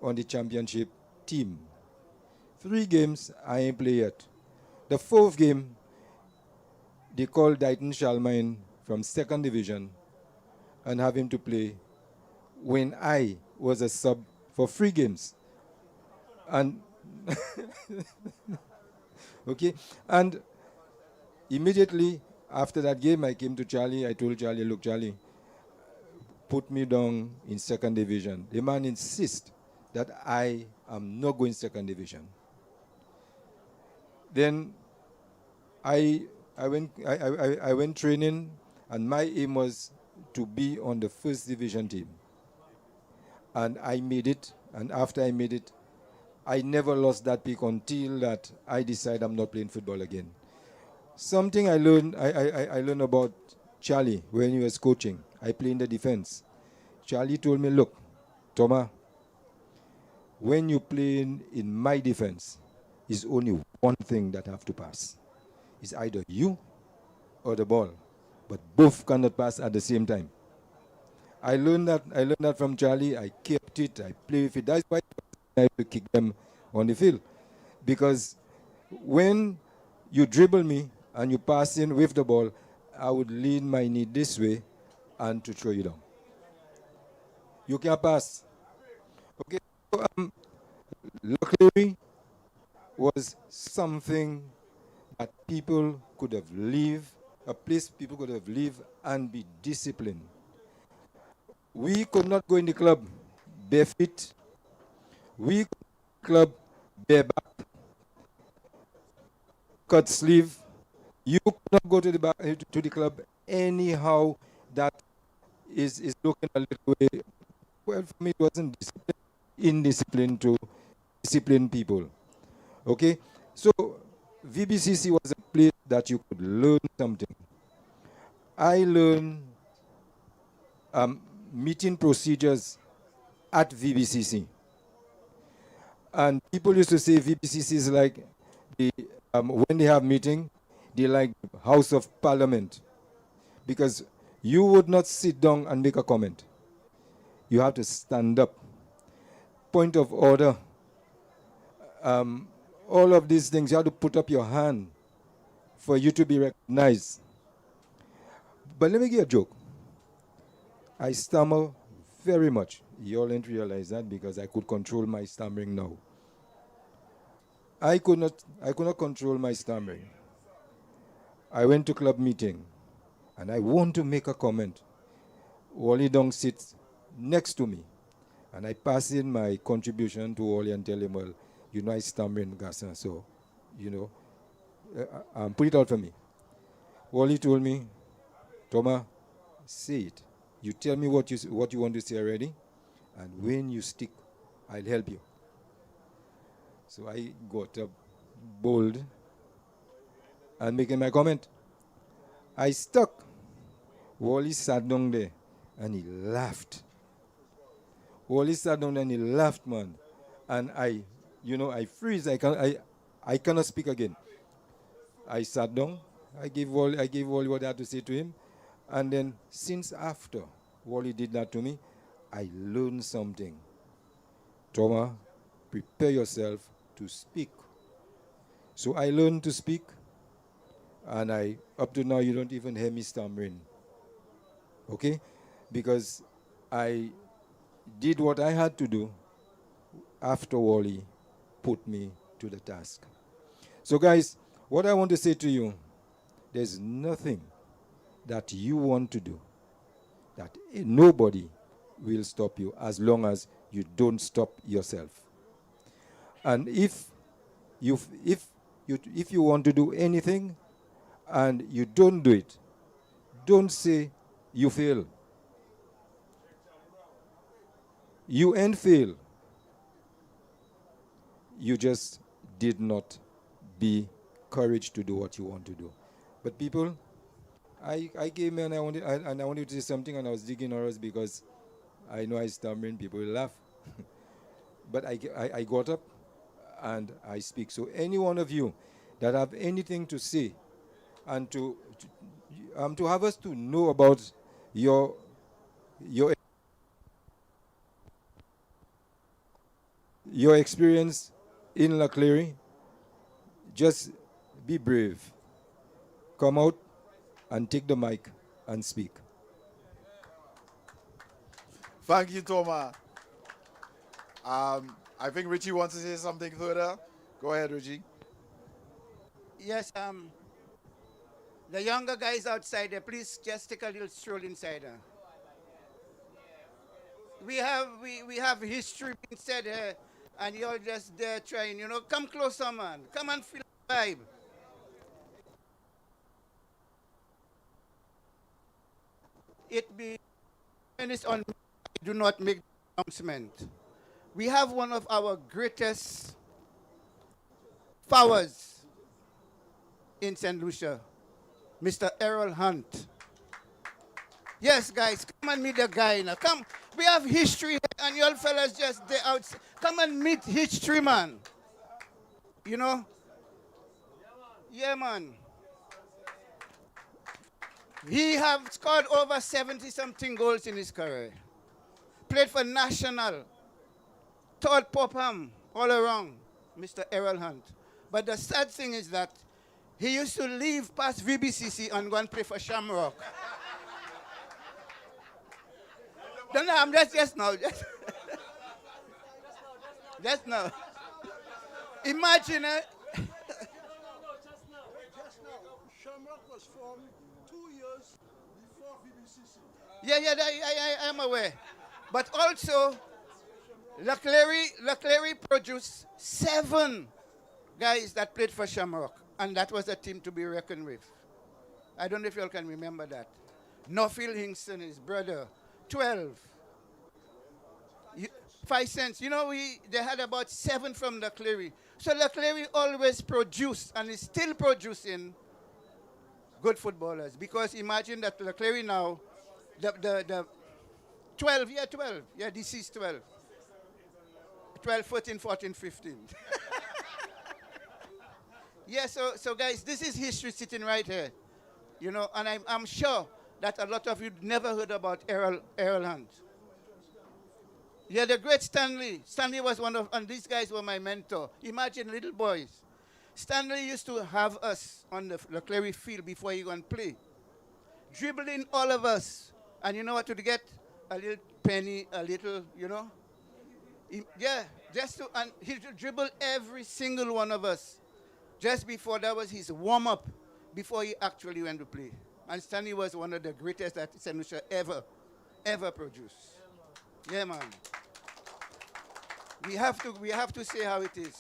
on the championship team. 3 games, I ain't play yet. The 4th game, they called Dighton Shalmine from second division and have him to play when I was a sub for 3 games. And okay, and immediately after that game, I came to Charlie. I told Charlie, look, Charlie, put me down in second division. The man insists that I am not going second division. Then I went training, and my aim was to be on the first division team. And I made it, and after I made it, I never lost that pick until that I decided I'm not playing football again. Something I learned about Charlie when he was coaching. I play in the defense. Charlie told me, look, Thomas, when you play in my defense, it's only one thing that have to pass. It's either you or the ball, but both cannot pass at the same time. I learned that from Charlie. I kept it. I play with it. That's why I have to kick them on the field, because when you dribble me and you pass in with the ball, I would lean my knee this way and to throw you down. You can't pass. Okay. So, Clery was something that people could have lived, a place people could have lived and be disciplined. We could not go in the club barefoot. We could go in the club bareback, cut sleeve. You could not go to the club anyhow that is looking a little way. Well, for me, it wasn't indiscipline to discipline people. Okay? So, VBCC was a place that you could learn something. I learned meeting procedures at VBCC. And people used to say VBCC is like when they have meeting, they like House of Parliament, because you would not sit down and make a comment. You have to stand up. Point of order. All of these things, you have to put up your hand for you to be recognized. But let me give you a joke. I stammer very much. You all didn't realize that because I could control my stammering now. I could not control my stammering. I went to club meeting and I want to make a comment. Wally Dong sits next to me and I pass in my contribution to Wally and tell him, well, you know I stammer in Gasa, so, you know, put it out for me. Wally told me, Thomas, say it. You tell me what you want to say already, and when you stick, I'll help you. So I got up bold and making my comment. I stuck. Wally sat down there and he laughed. Wally sat down and he laughed, man. And I freeze. I cannot speak again. I sat down. I gave Wally what I had to say to him. And then since after Wally did that to me, I learned something. Thomas, prepare yourself to speak. So I learned to speak, and up to now you don't even hear me stammering. Okay? Because I did what I had to do after Wally put me to the task. So guys, what I want to say to you, there's nothing that you want to do that nobody will stop you as long as you don't stop yourself. And if you want to do anything and you don't do it, don't say you fail. You ain't fail. You just did not be courage to do what you want to do. But people, I came and I wanted to say something, and I was digging horrors because I know I stammering, people will laugh. But I got up and I speak. So any one of you that have anything to say and to have us to know about your experience in Clery, just be brave. Come out and take the mic and speak. Thank you, Thomas. I think Richie wants to say something further. Go ahead, Richie. Yes, the younger guys outside there, please just take a little stroll inside. We have history being said here, and you're just there trying, come closer, man. Come and feel the vibe. It be minutes on me, I do not make the announcement. We have one of our greatest powers in St. Lucia, Mr. Errol Hunt. Yes, guys, come and meet the guy now. Come, we have history here, and you all fellas just there out. Come and meet history, man. You know? Yeah, man. He have scored over 70-something goals in his career. Played for National, Todd Popham, all around, Mr. Errol Hunt. But the sad thing is that he used to leave past VBCC and go and play for Shamrock. No, I'm just now. Just now. Imagine it. Shamrock was formed 2 years before VBCC. Yeah, I am aware. But also, Clery produced 7 guys that played for Shamrock, and that was a team to be reckoned with. I don't know if you all can remember that. Norfield Hingston, his brother, 12. 5 cents. They had about 7 from Clery. So Clery always produced and is still producing good footballers. Because imagine that Clery now, the 12, this is 12. 12, 14, 14, 15. Yeah, so guys, this is history sitting right here. And I'm sure that a lot of you never heard about Errol Hunt. Yeah, the great Stanley. Stanley was and these guys were my mentor. Imagine little boys. Stanley used to have us on the Clery field before he go and play. Dribbling all of us. And you know what to get? A little penny, a little, Yeah, and he dribbled every single one of us. Just before that was his warm-up, before he actually went to play. And Stanley was one of the greatest that St. Lucia ever produced. Yeah, man. We have to say how it is.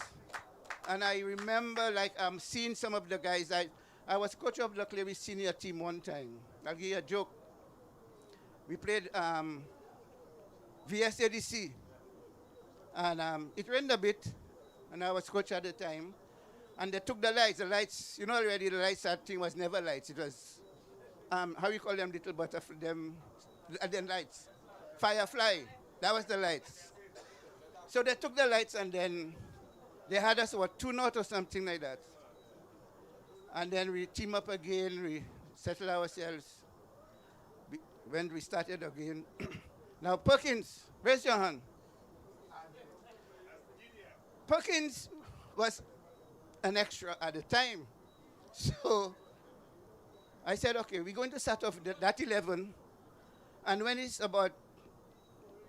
And I remember, I'm seeing some of the guys. I was coach of the Clery senior team one time. I'll give you a joke. We played VSADC. And it rained a bit, and I was coach at the time. And they took the lights. The lights, already the lights, that thing was never lights. It was, how you call them, little butterfly, them lights. Firefly. That was the lights. So they took the lights, and then they had us, 2-0 or something like that. And then we team up again, we settle ourselves. When we started again. Now, Perkins, raise your hand. Perkins was an extra at the time. So I said, okay, we're going to start off that 11. And when it's about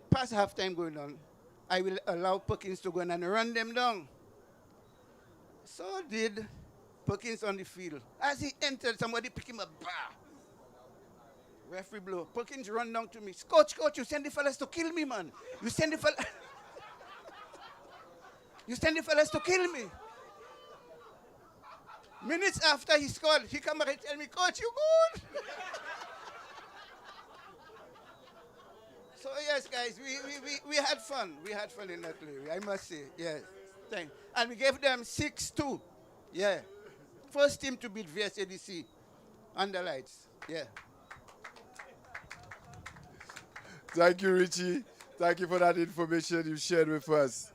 past halftime going on, I will allow Perkins to go in and run them down. So did Perkins on the field. As he entered, somebody picked him up. Bah! Referee blow. Perkins run down to me. Coach, you send the fellas to kill me, man. You send the fellas to kill me. Minutes after he scored, he come back and tell me, Coach, you good? So yes, guys, we had fun. We had fun in that Clery, I must say. Yes. Thanks. And we gave them 6-2. Yeah. First team to beat VSADC under lights. Yeah. Thank you, Richie. Thank you for that information you shared with us.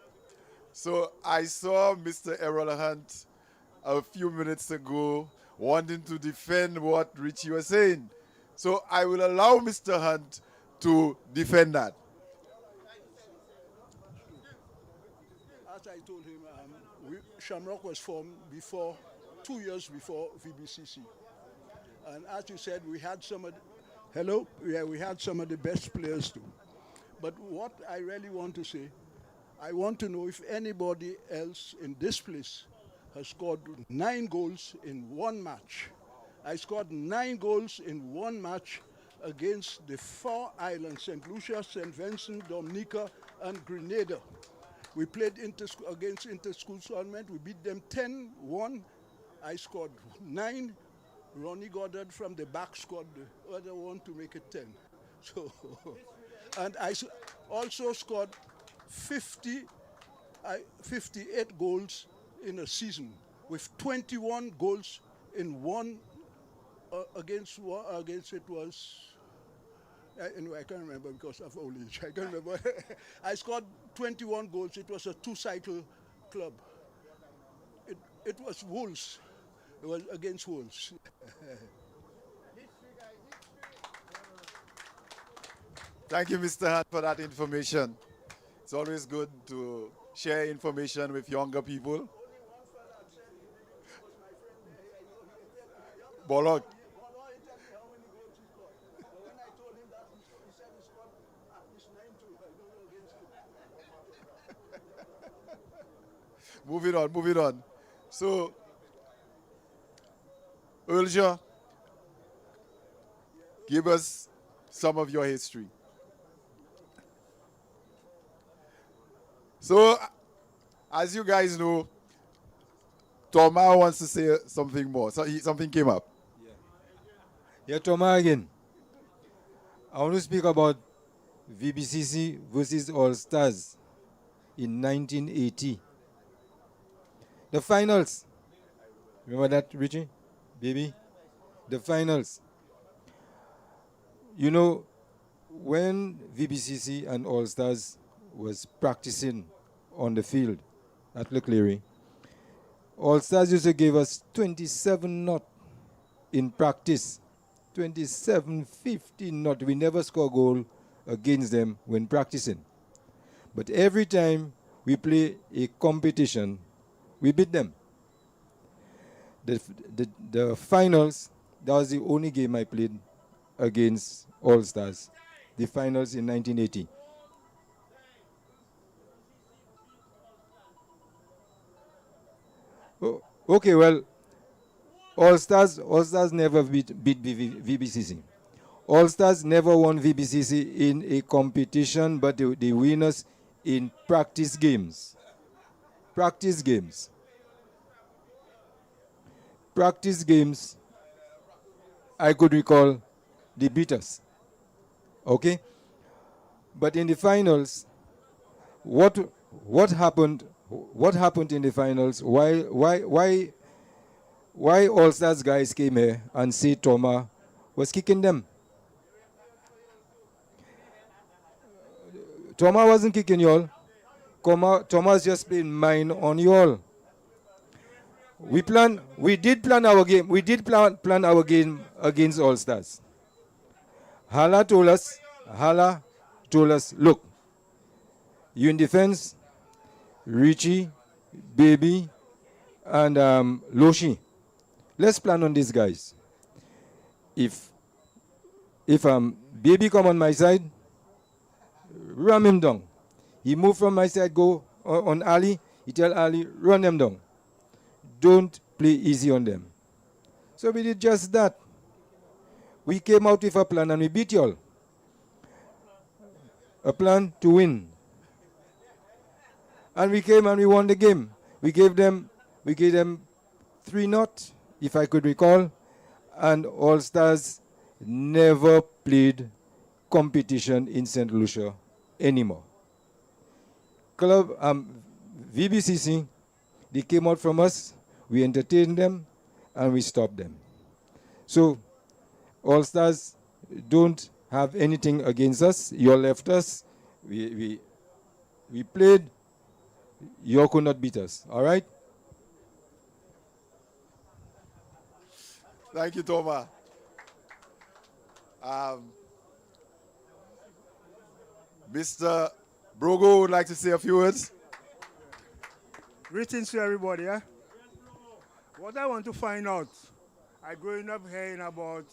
So I saw Mr. Errol Hunt a few minutes ago wanting to defend what Richie was saying. So I will allow Mr. Hunt to defend that. As I told him, Shamrock was formed 2 years before VBCC. And as you said, we had some of Hello. Yeah, we had some of the best players too. But what I really want to say, I want to know if anybody else in this place has scored 9 goals in one match. I scored 9 goals in one match against the four islands, St. Lucia, St. Vincent, Dominica, and Grenada. We played against inter-school tournament. We beat them 10-1. I scored 9. Ronnie Goddard from the back scored the other one to make it 10. So, and also scored 58 goals in a season with 21 goals in one against it was anyway, I can't remember because of old age. I can't remember. I scored 21 goals. It was a two-cycle club. It was Wolves. It was against Wolves. Thank you, Mr. Hunt, for that information. It's always good to share information with younger people. Bolog. Moving on. So, Ulja, give us some of your history. So, as you guys know, Thomas wants to say something more. So something came up. Yeah, Thomas again. I want to speak about VBCC versus All Stars in 1980. The finals. Remember that, Richie? Baby? The finals. You know, when VBCC and All Stars was practicing on the field at Clery, All Stars used to give us 27 knot in practice. 27, 15 knot. We never score goal against them when practicing. But every time we play a competition, we beat them. The finals, that was the only game I played against All Stars. The finals in 1980. Oh, okay, well, All Stars never beat VBCC. All Stars never won VBCC in a competition, but they win us in practice games. Practice games. Practice games, I could recall, they beat us. Okay? But in the finals, what happened? What happened in the finals? Why All Stars guys came here and say Thomas was kicking them? Thomas wasn't kicking y'all. Thomas just playing mine on y'all. We did plan our game. We did plan our game against All Stars. Hala told us, look, you in defense, Richie, Baby, and Loshi. Let's plan on these guys. If Baby come on my side, ram him down. He move from my side, go on Ali. He tell Ali, run them down. Don't play easy on them. So we did just that. We came out with a plan and we beat y'all. A plan to win. And we came and we won the game. We gave them 3-0, if I could recall. And All Stars never played competition in St. Lucia anymore. Club VBCC, they came out from us, we entertained them, and we stopped them. So, All Stars don't have anything against us. You left us. We played. You could not beat us. All right? Thank you, Thomas. Mr. Brogo would like to say a few words. Greetings to everybody. What I want to find out, I growing up hearing about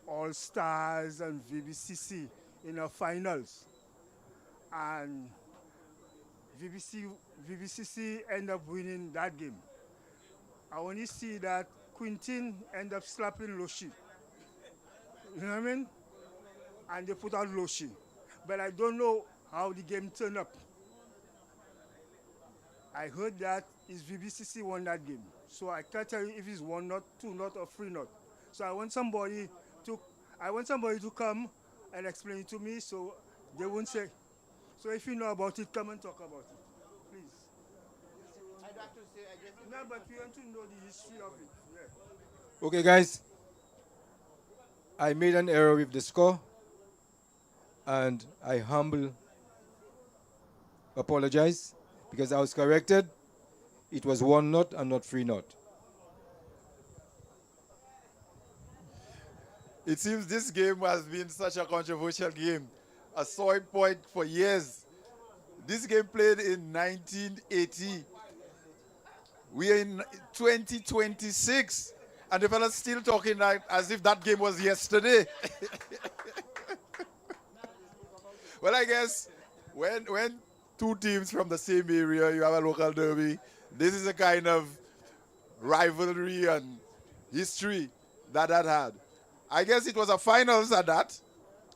All Stars and VBCC in the finals, and VBCC end up winning that game. I only see that Quintin end up slapping Loshi. You know what I mean? And they put out Loshi. But I don't know how the game turned up. I heard that is VBCC won that game. So I can't tell you if it's 1-0, 2-0, or 3-0. So to I want somebody to come and explain it to me so they won't say. So if you know about it, come and talk about it. Please. I'd have to say, I guess. No, but we want to know the history of it. Yeah. Okay, guys. I made an error with the score, and I humble apologize because I was corrected. It was 1-0 and not 3-0. It seems this game has been such a controversial game, a sore point for years. This game played in 1980. We are in 2026, and the fellas still talking like as if that game was yesterday. Well, I guess when two teams from the same area, you have a local derby, this is a kind of rivalry and history that had. I guess it was a finals at that,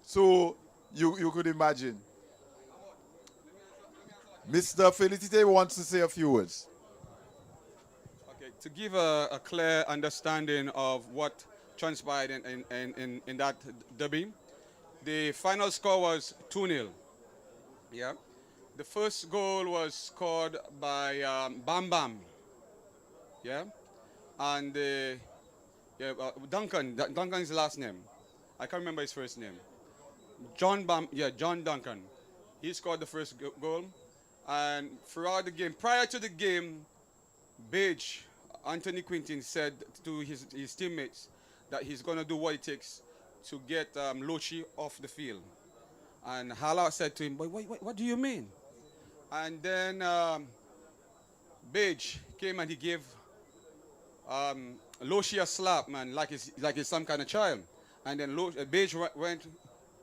so you could imagine. Mr. Felicite wants to say a few words. Okay, to give a clear understanding of what transpired in that derby, the final score was 2-0. Yeah. The first goal was scored by Bam Bam. Yeah. And Duncan's last name. I can't remember his first name. John Duncan. He scored the first goal. And throughout the game, prior to the game, Beige, Anthony Quintin, said to his teammates that he's going to do what it takes to get Lochi off the field. And Hala said to him, "But what do you mean?" And then Beige came and he gave Loshi a slap, man, like he's some kind of child. And then Beige went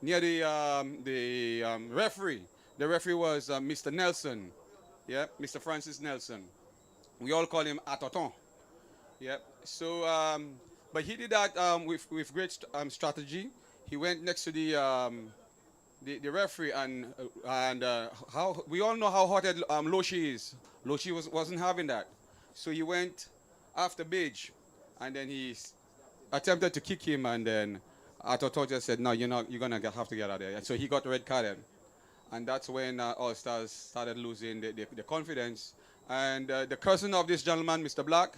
near the referee. The referee was Mr. Nelson, yeah, Mr. Francis Nelson. We all call him Atoton, yeah. So, but he did that with great strategy. He went next to the referee and how we all know how hot Loshi is. Loshi wasn't having that, so he went after Beige, and then he attempted to kick him, and then Atoton just said, "No, you're gonna have to get out of there." So he got red carded. And that's when All Stars started losing the confidence. And the cousin of this gentleman, Mr. Black,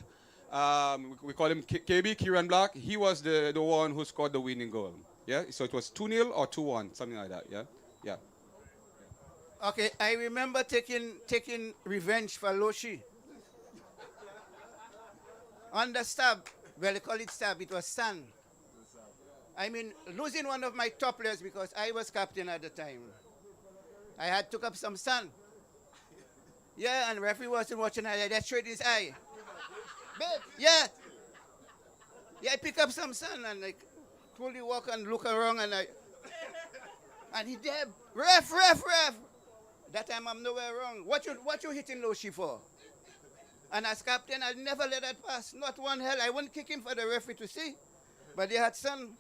we call him KB, Kieran Black, he was the one who scored the winning goal. Yeah, so it was 2-0 or 2-1, something like that, yeah? Yeah. Okay, I remember taking revenge for Loshi. On the stab, well, they call it stab, it was San. I mean, losing one of my top players because I was captain at the time. I had took up some sun. Yeah, and referee wasn't watching. I just straight in his eye. Babe, yeah. Yeah, I pick up some sun and like fully walk and look around and he did ref. That time I'm nowhere wrong. What you hitting Loshi for? And as captain, I'd never let that pass. Not one hell. I wouldn't kick him for the referee to see. But they had sun.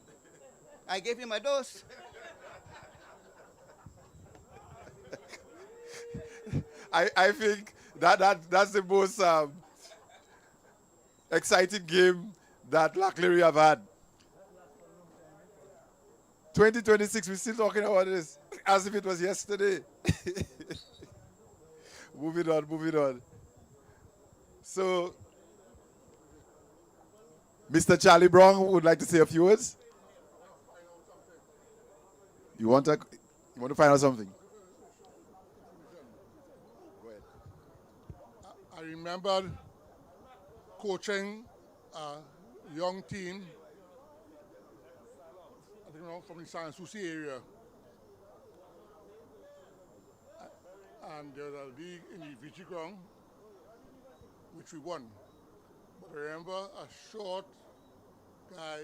I gave him a dose. I think that's the most exciting game that La Clery have had. 2026, we're still talking about this as if it was yesterday. Moving on. So, Mr. Charlie Brown would like to say a few words. You want to find out something? I remember coaching a young team, I think from the San Souci area. And there was a league in the Vichy ground, which we won. But I remember a short guy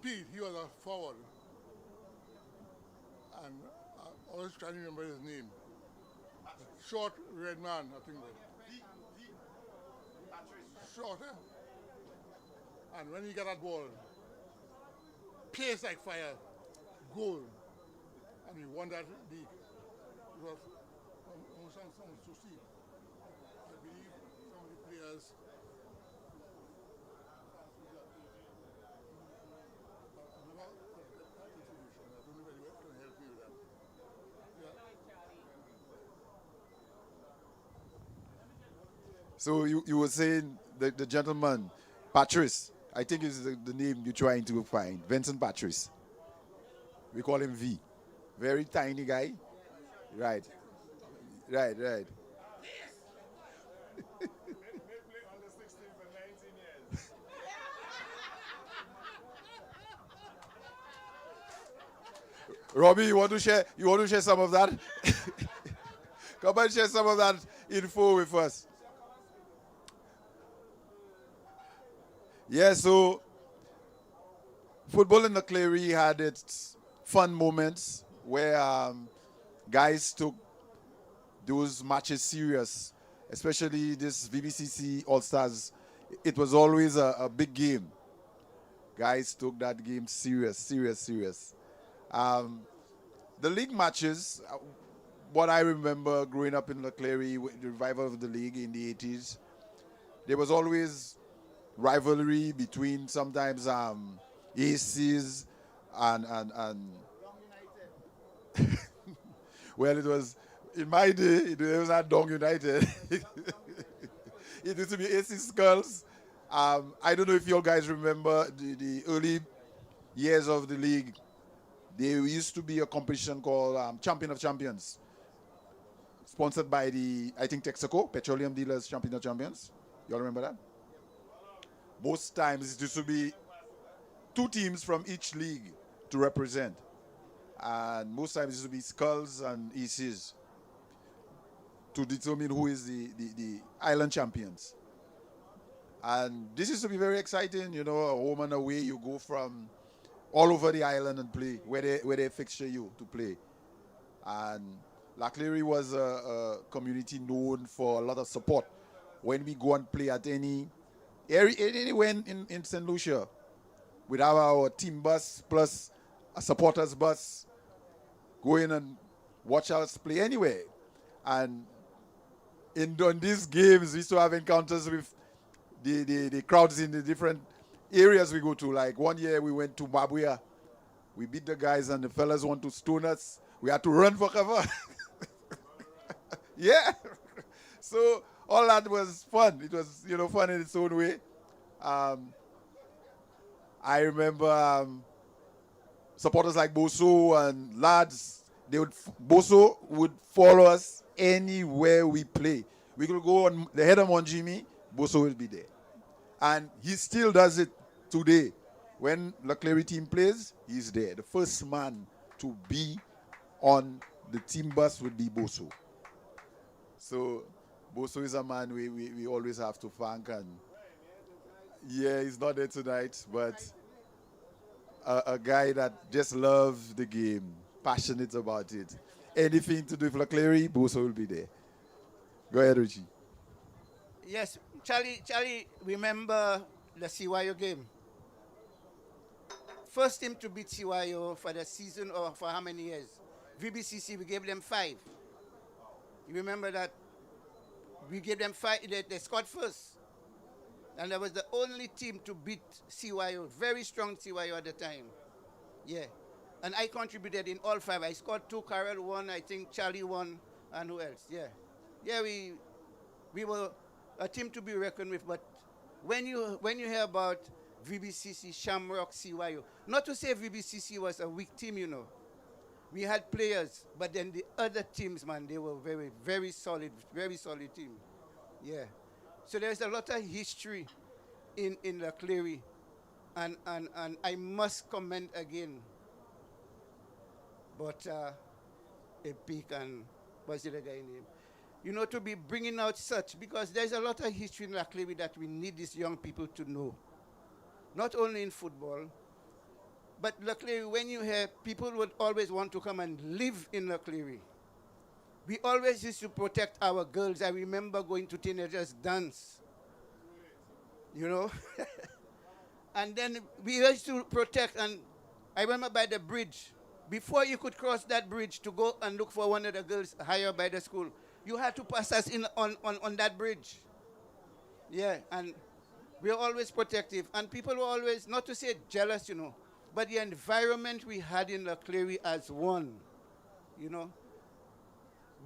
Pete, he was a forward. And I always trying to remember his name. Short red man, I think. Short, eh? And when he got that ball, pace like fire, goal. And we won that league. It was some to see. I believe some of the players. So you were saying the gentleman, Patrice, I think is the name you're trying to find, Vincent Patrice. We call him V. Very tiny guy. Right. Right. Robbie, you want to share? You want to share some of that? Come and share some of that info with us. Yeah, so football in the Clery had its fun moments where guys took those matches serious, especially this VBCC All Stars. It was always a big game. Guys took that game serious. The league matches, what I remember growing up in the Clery, the revival of the league in the 80s, there was always rivalry between sometimes ACs and well, it was in my day it was not Dong United. It used to be AC Skulls. I don't know if you guys remember the early years of the league. There used to be a competition called Champion of Champions, sponsored by I think Texaco, Petroleum Dealers Champion of Champions. You all remember that? Most times it used to be 2 teams from each league to represent. And most times it used to be Skulls and ECs to determine who is the island champions. And this used to be very exciting, home and away. You go from all over the island and play where they fixture you to play. And La Clery was a community known for a lot of support. When we go and play at anywhere in St. Lucia, we'd have our team bus plus a supporters bus, go in and watch us play anywhere. And on these games, we used to have encounters with the crowds in the different areas we go to. Like one year we went to Mabuya. We beat the guys and the fellas want to stone us. We had to run for cover. Yeah. So all that was fun. It was, fun in its own way. I remember supporters like Boso and lads, Boso would follow us anywhere we play. We could go on the head of Monjimi, Boso will be there. And he still does it today. When the Clery team plays, he's there. The first man to be on the team bus would be Boso. So Boso is a man we always have to thank. And yeah, he's not there tonight, but a guy that just loves the game, passionate about it. Anything to do with La Clery, Boso will be there. Go ahead, Richie. Yes, Charlie, remember the CYO game? First team to beat CYO for the season or for how many years? VBCC, we gave them 5. You remember that? We gave them 5, they scored first. And that was the only team to beat CYO, very strong CYO at the time. Yeah. And I contributed in all 5. I scored 2, Carol 1, I think Charlie 1, and who else? Yeah. Yeah, we were a team to be reckoned with, but when you hear about VBCC, Shamrock, CYO, not to say VBCC was a weak team, We had players, but then the other teams, man, they were very, very solid team. Yeah. So there's a lot of history in La Clery, and I must comment again. But Epic and what's the other guy name? To be bringing out such, because there's a lot of history in La Clery that we need these young people to know. Not only in football, But luckily, when you hear people would always want to come and live in Clery. We always used to protect our girls. I remember going to teenagers' dance, you know. And then we used to protect, and I remember by the bridge, before you could cross that bridge to go and look for one of the girls higher by the school, you had to pass us in on that bridge. Yeah, and we were always protective. And people were always, not to say jealous, you know, but the environment we had in the Clery as one, you know,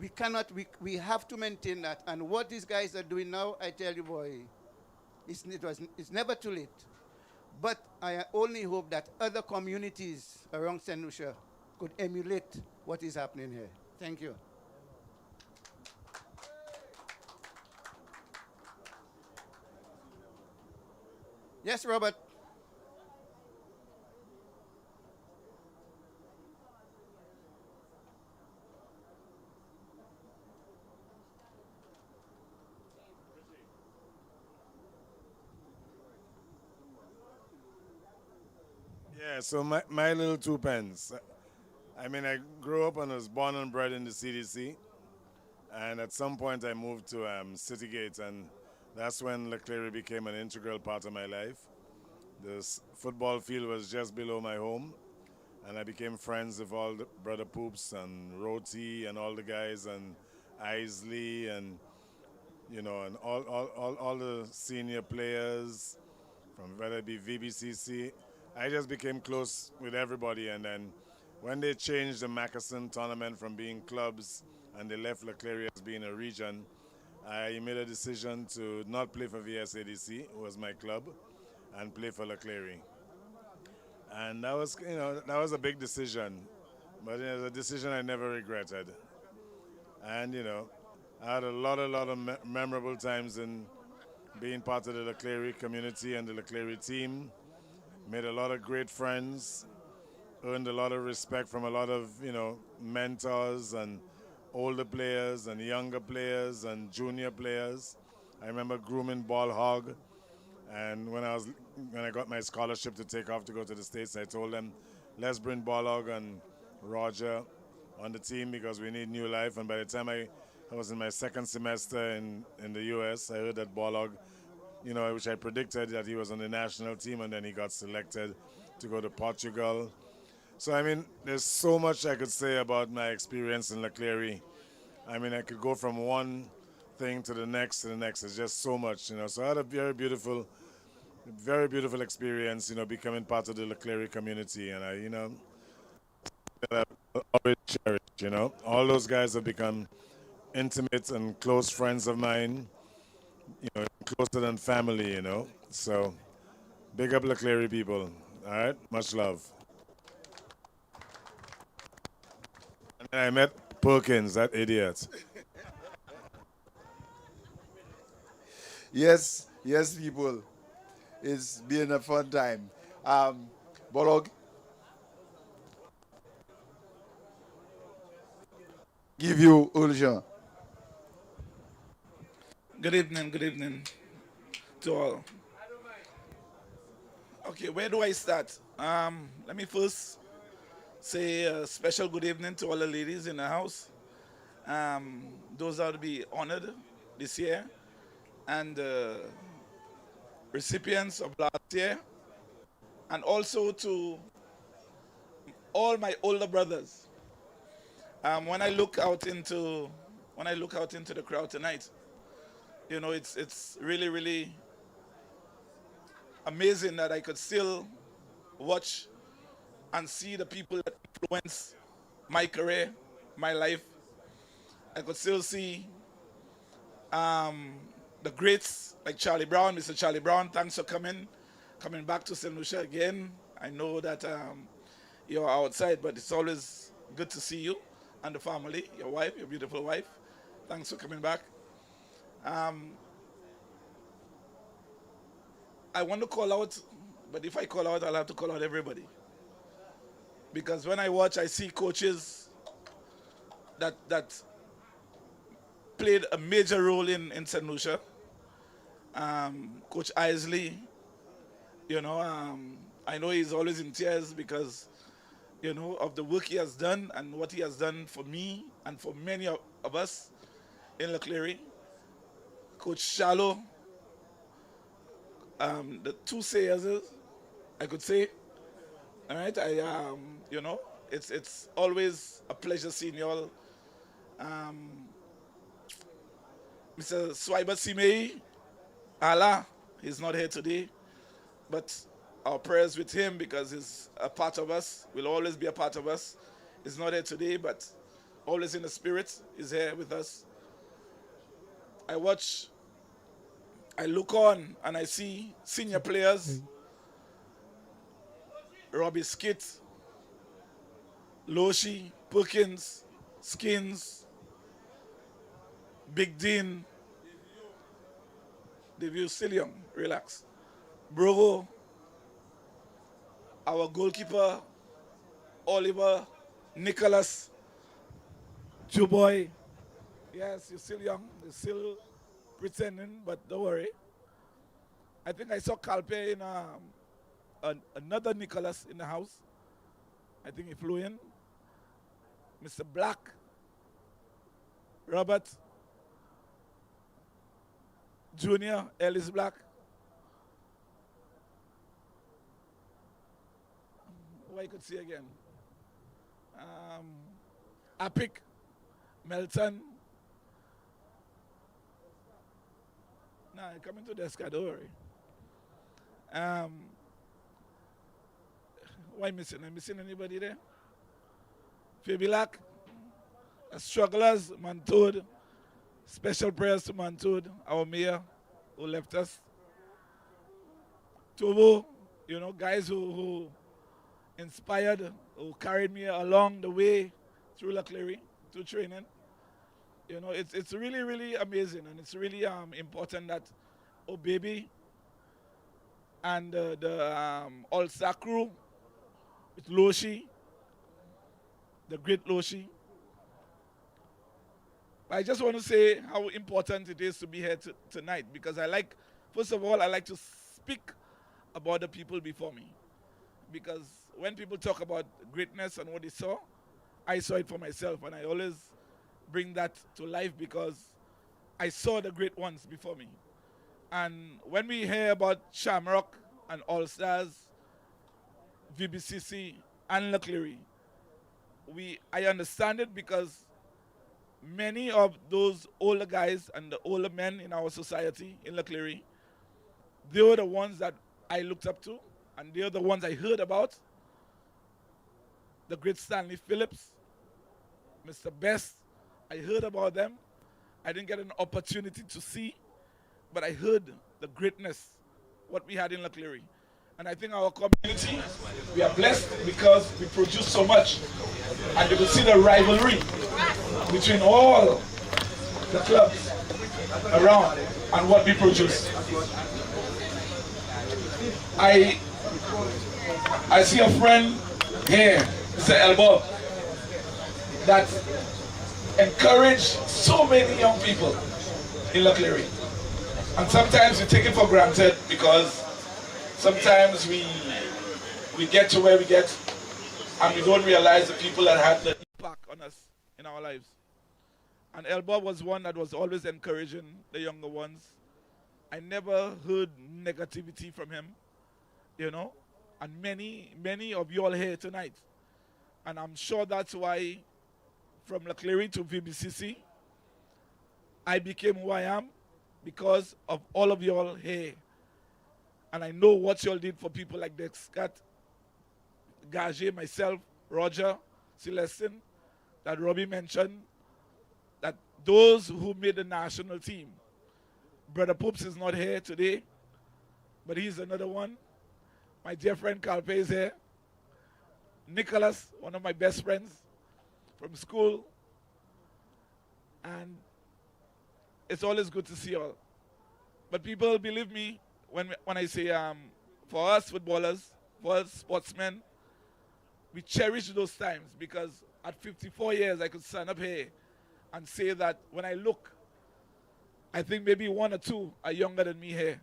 we have to maintain that. And what these guys are doing now, I tell you, boy, it's never too late. But I only hope that other communities around St. Lucia could emulate what is happening here. Thank you. Yes, Robert. Yeah, so my little two pence. I mean, I grew up and was born and bred in the CDC. And at some point, I moved to Citygate, and that's when Clery became an integral part of my life. This football field was just below my home, and I became friends with all the Brother Poops and Roti and all the guys, and Isley, and and all the senior players from whether it be VBCC. I just became close with everybody, and then when they changed the Mackerson tournament from being clubs and they left Clery as being a region, I made a decision to not play for VSADC, who was my club, and play for Clery. And that was, that was a big decision, but it was a decision I never regretted. And I had a lot of memorable times in being part of the Clery community and the Clery team. Made a lot of great friends, earned a lot of respect from a lot of, mentors and older players and younger players and junior players. I remember grooming Ball Hog, and when I got my scholarship to take off to go to the States, I told them, let's bring Ball Hog and Roger on the team because we need new life. And by the time I was in my second semester in the US, I heard that Ball Hog, which I predicted that he was on the national team, and then he got selected to go to Portugal. So, I mean, there's so much I could say about my experience in Clery. I mean, I could go from one thing to the next to the next. It's just so much, So I had a very beautiful experience, becoming part of the Clery community. And that I always cherish. All those guys have become intimate and close friends of mine, closer than family. So big up Clery people. All right, much love. And then I met Perkins, that idiot. Yes, people. It's been a fun time. Bolog, give you Uljan. Good evening to all. Okay, where do I start? Let me first say a special good evening to all the ladies in the house. Those are to be honored this year, and recipients of last year, and also to all my older brothers. When I look out into the crowd tonight, it's really amazing that I could still watch and see the people that influence my career, my life. I could still see the greats like Charlie Brown, Mr. Charlie Brown. Thanks for coming back to St. Lucia again. I know that you're outside, but it's always good to see you and the family, your wife, your beautiful wife. Thanks for coming back. I want to call out, but if I call out, I'll have to call out everybody. Because when I watch, I see coaches that played a major role in St. Lucia. Coach Isley, I know he's always in tears because, you know, of the work he has done and what he has done for me and for many of us in Clery. Coach Shallow, the two sayers, I could say. All right, you know, it's always a pleasure seeing you all. Mr. Swiber Simei, Allah, he's not here today, but our prayers with him because he's a part of us, will always be a part of us. He's not here today, but always in the spirit, he's here with us. I look on and I see senior players, Robbie Skit, Loshi, Perkins, Skins, Big Dean, Deville still young, relax. Brogo, our goalkeeper, Oliver, Nicholas, Boy. Yes, you're still young, you're still pretending, but don't worry. I think I saw Calpe in another Nicholas in the house. I think he flew in. Mr. Black, Robert, Junior, Ellis Black. What you could see again? Apik, Melton. Nah, coming to the sky, don't worry. Why missing? Am I missing anybody there? Fabilak, Strugglers, Mantoud. Special prayers to Mantoud, our mayor, who left us. Tobo, you know, guys who inspired, who carried me along the way through Clery, through training. You know, it's really, really amazing, and it's really important that Baby and the All-Star crew with Loshi, the great Loshi. I just want to say how important it is to be here tonight because first of all, I like to speak about the people before me. Because when people talk about greatness and what they saw, I saw it for myself, and I always bring that to life because I saw the great ones before me. And when we hear about Shamrock and All Stars, VBCC, and Clery, I understand it because many of those older guys and the older men in our society in Clery, they were the ones that I looked up to, and they are the ones I heard about. The great Stanley Phillips, Mr. Best, I heard about them. I didn't get an opportunity to see, but I heard the greatness, what we had in Clery. And I think our community, we are blessed because we produce so much. And you can see the rivalry between all the clubs around and what we produce. I see a friend here, Mr. Elbow, that encouraged so many young people in Clery. And sometimes we take it for granted because sometimes we get to where we get and we don't realize the people that had the impact on us in our lives. And Elbow was one that was always encouraging the younger ones. I never heard negativity from him, you know, and many of you all here tonight. And I'm sure that's why from Clery to VBCC, I became who I am because of all of you all here. And I know what you all did for people like Scott, Gage, myself, Roger, Celestine, that Robbie mentioned, that those who made the national team. Brother Poops is not here today, but he's another one. My dear friend Calpe is here. Nicholas, one of my best friends from school. And it's always good to see you all. But people, believe me, when I say for us footballers, for us sportsmen, we cherish those times because at 54 years I could stand up here and say that when I look, I think maybe one or two are younger than me here.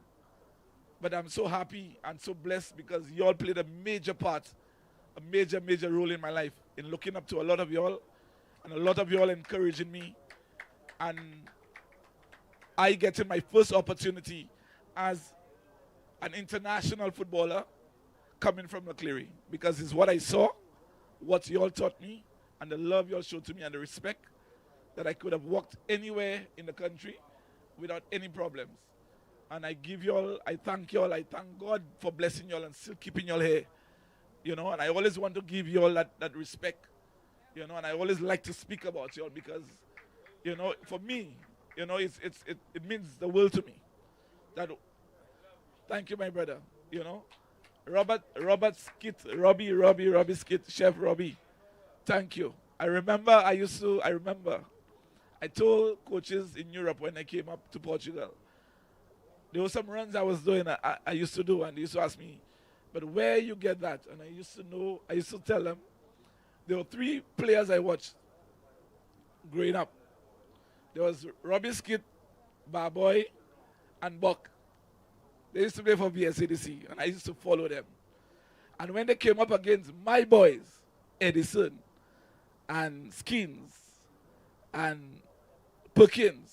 But I'm so happy and so blessed because y'all played a major part, a major, major role in my life in looking up to a lot of y'all and a lot of y'all encouraging me. And I getting my first opportunity as an international footballer coming from the Clery because it's what I saw, what y'all taught me, and the love y'all showed to me and the respect that I could have walked anywhere in the country without any problems. And I give y'all, I thank y'all, I thank God for blessing y'all and still keeping y'all here. You know, and I always want to give y'all that respect. You know, and I always like to speak about y'all because, you know, for me, you know, it means the world to me. That thank you, my brother. You know, Robert Skit, Robbie Skit, Chef Robbie. Thank you. I remember I told coaches in Europe when I came up to Portugal, there were some runs I was doing, I used to do, and they used to ask me, but where you get that? And I used to tell them, there were 3 players I watched growing up. There was Robbie Skit, Barboy, and Buck. They used to play for VSADC, and I used to follow them. And when they came up against my boys, Edison, and Skins, and Perkins,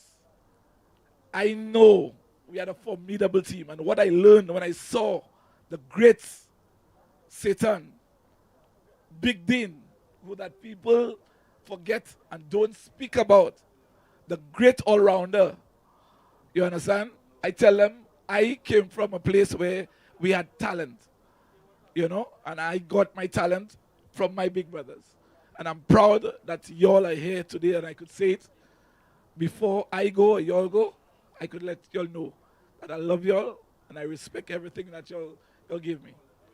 I know we had a formidable team. And what I learned when I saw the greats, Satan, Big Dean, who that people forget and don't speak about, the great all-rounder, you understand? I tell them I came from a place where we had talent, you know, and I got my talent from my big brothers. And I'm proud that y'all are here today and I could say it before I go or y'all go. I could let y'all know that I love y'all and I respect everything that y'all give me,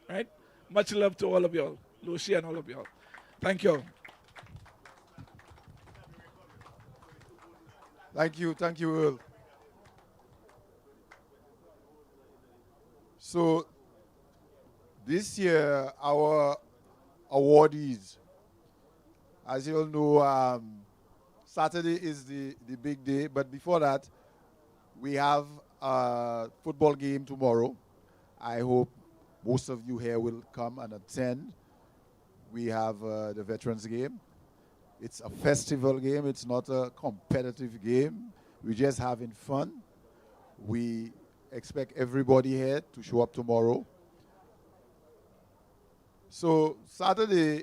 right? Much love to all of y'all, Lucy and all of y'all. Thank you. Thank you, Earl. So this year, our awardees, as you all know, Saturday is the big day, but before that, we have a football game tomorrow. I hope most of you here will come and attend. We have the Veterans game. It's a festival game. It's not a competitive game. We're just having fun. We expect everybody here to show up tomorrow. So Saturday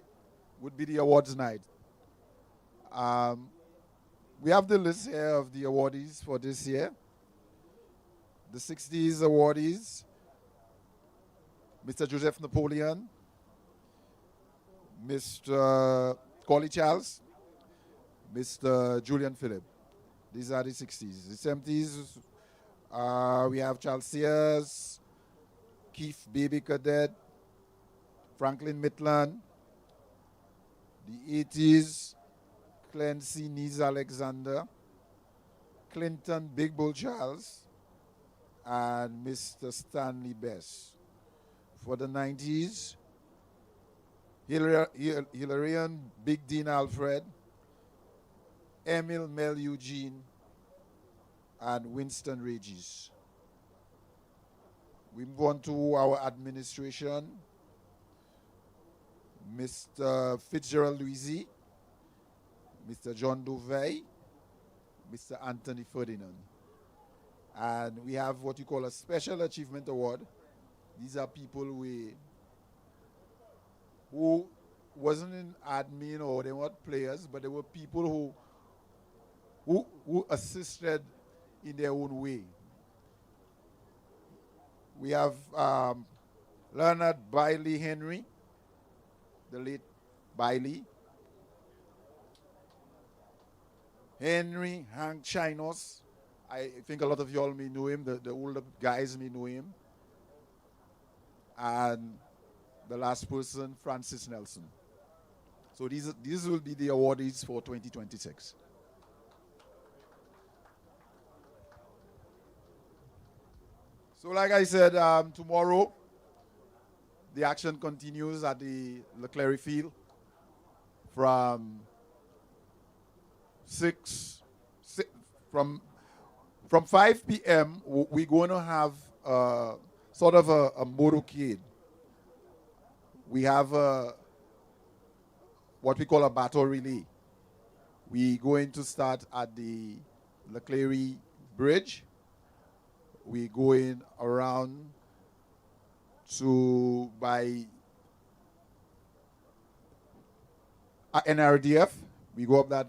would be the awards night. We have the list here of the awardees for this year. The 60s awardees: Mr. Joseph Napoleon, Mr. Corley Charles, Mr. Julian Phillip. These are the 60s. The 70s, we have Charles Sears, Keith Baby Cadet, Franklin Mitland. The 80s, Clancy Nees Alexander, Clinton Big Bull Charles, and Mr. Stanley Bess. For the 90s, Hilarion Big Dean Alfred, Emil Mel Eugene, and Winston Regis. We move on to our administration. Mr. Fitzgerald Louisi, Mr. John Dovey, Mr. Anthony Ferdinand. And we have what you call a Special Achievement Award. These are people who wasn't in admin or they weren't players, but they were people who assisted in their own way. We have Leonard Bailey Henry, the late Bailey. Henry Hank Chinos. I think a lot of y'all may know him. The older guys may know him. And the last person, Francis Nelson. So these will be the awardees for 2026. So like I said, tomorrow the action continues at the Clery field from 5 p.m. We're going to have sort of a motorcade. We have what we call a battle relay. We going to start at the Clery Bridge. We going around to by NRDF. We go up that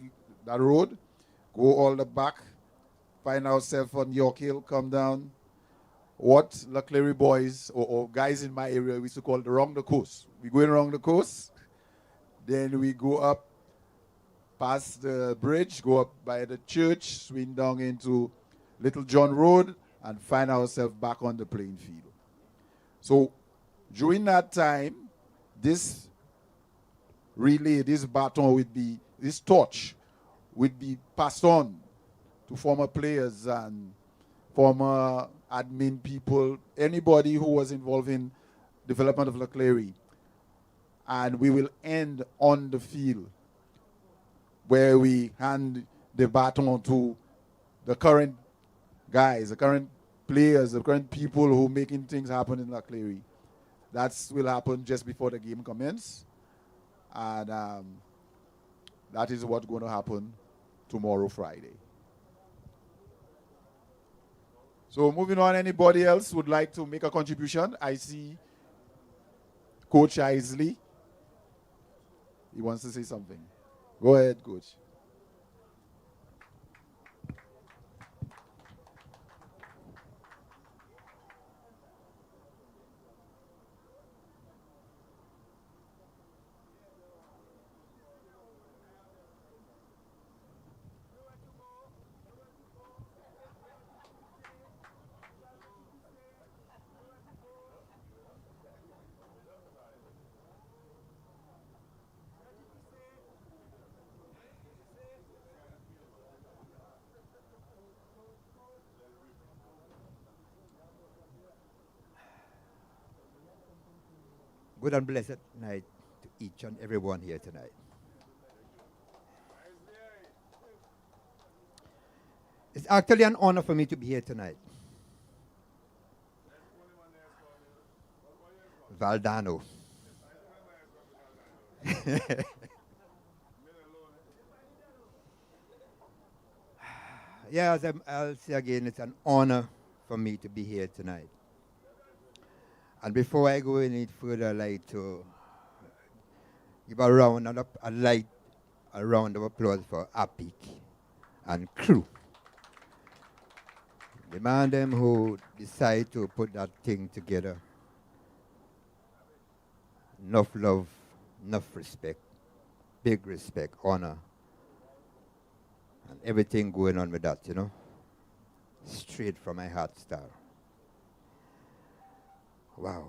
road, go all the back, find ourselves on York Hill, come down. What the Clery boys or guys in my area we used to call around the coast. We going around the coast, then we go up past the bridge, go up by the church, swing down into Little John Road, and find ourselves back on the playing field. So during that time, this relay, this baton would be, this torch would be passed on to former players and former admin people, anybody who was involved in development of Clery. And we will end on the field where we hand the baton to the current guys, the current players, the current people who are making things happen in Clery. That will happen just before the game commences. And that is what's going to happen tomorrow, Friday. So moving on, anybody else would like to make a contribution? I see Coach Isley. He wants to say something. Go ahead, Coach. Good and blessed night to each and everyone here tonight. It's actually an honor for me to be here tonight. Valdano. Yeah, I'll say again, it's an honor for me to be here tonight. And before I go any further, I'd like to give a round of applause for Apik and crew. The man them who decide to put that thing together. Enough love, enough respect, big respect, honor, and everything going on with that, you know. Straight from my heart star. Wow.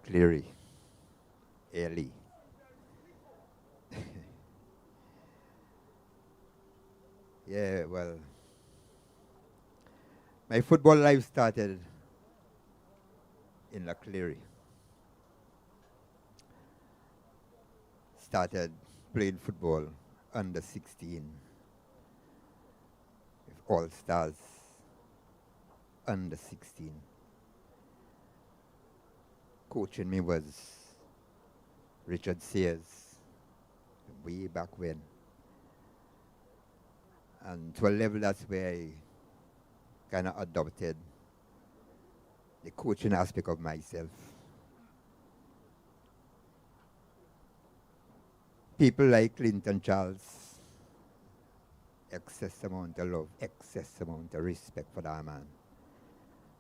Clery, Ellie. Yeah, well, my football life started in Clery. Started playing football under 16. All Stars under 16. Coaching me was Richard Sears way back when. And to a level, that's where I kind of adopted the coaching aspect of myself. People like Clinton Charles, excess amount of love, excess amount of respect for that man.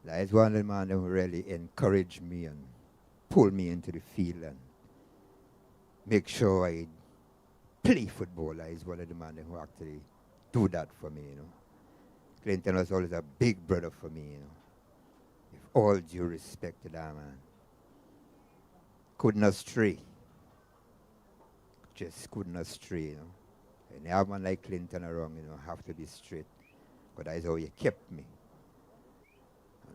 That is one of the men who really encouraged me and pulled me into the field and make sure I play football. That is one of the men who actually do that for me, you know. Clinton was always a big brother for me, you know. With all due respect to that man. Couldn't stray. Just couldn't stray, you know. And you have one like Clinton around, you know, have to be straight. But that is how you kept me.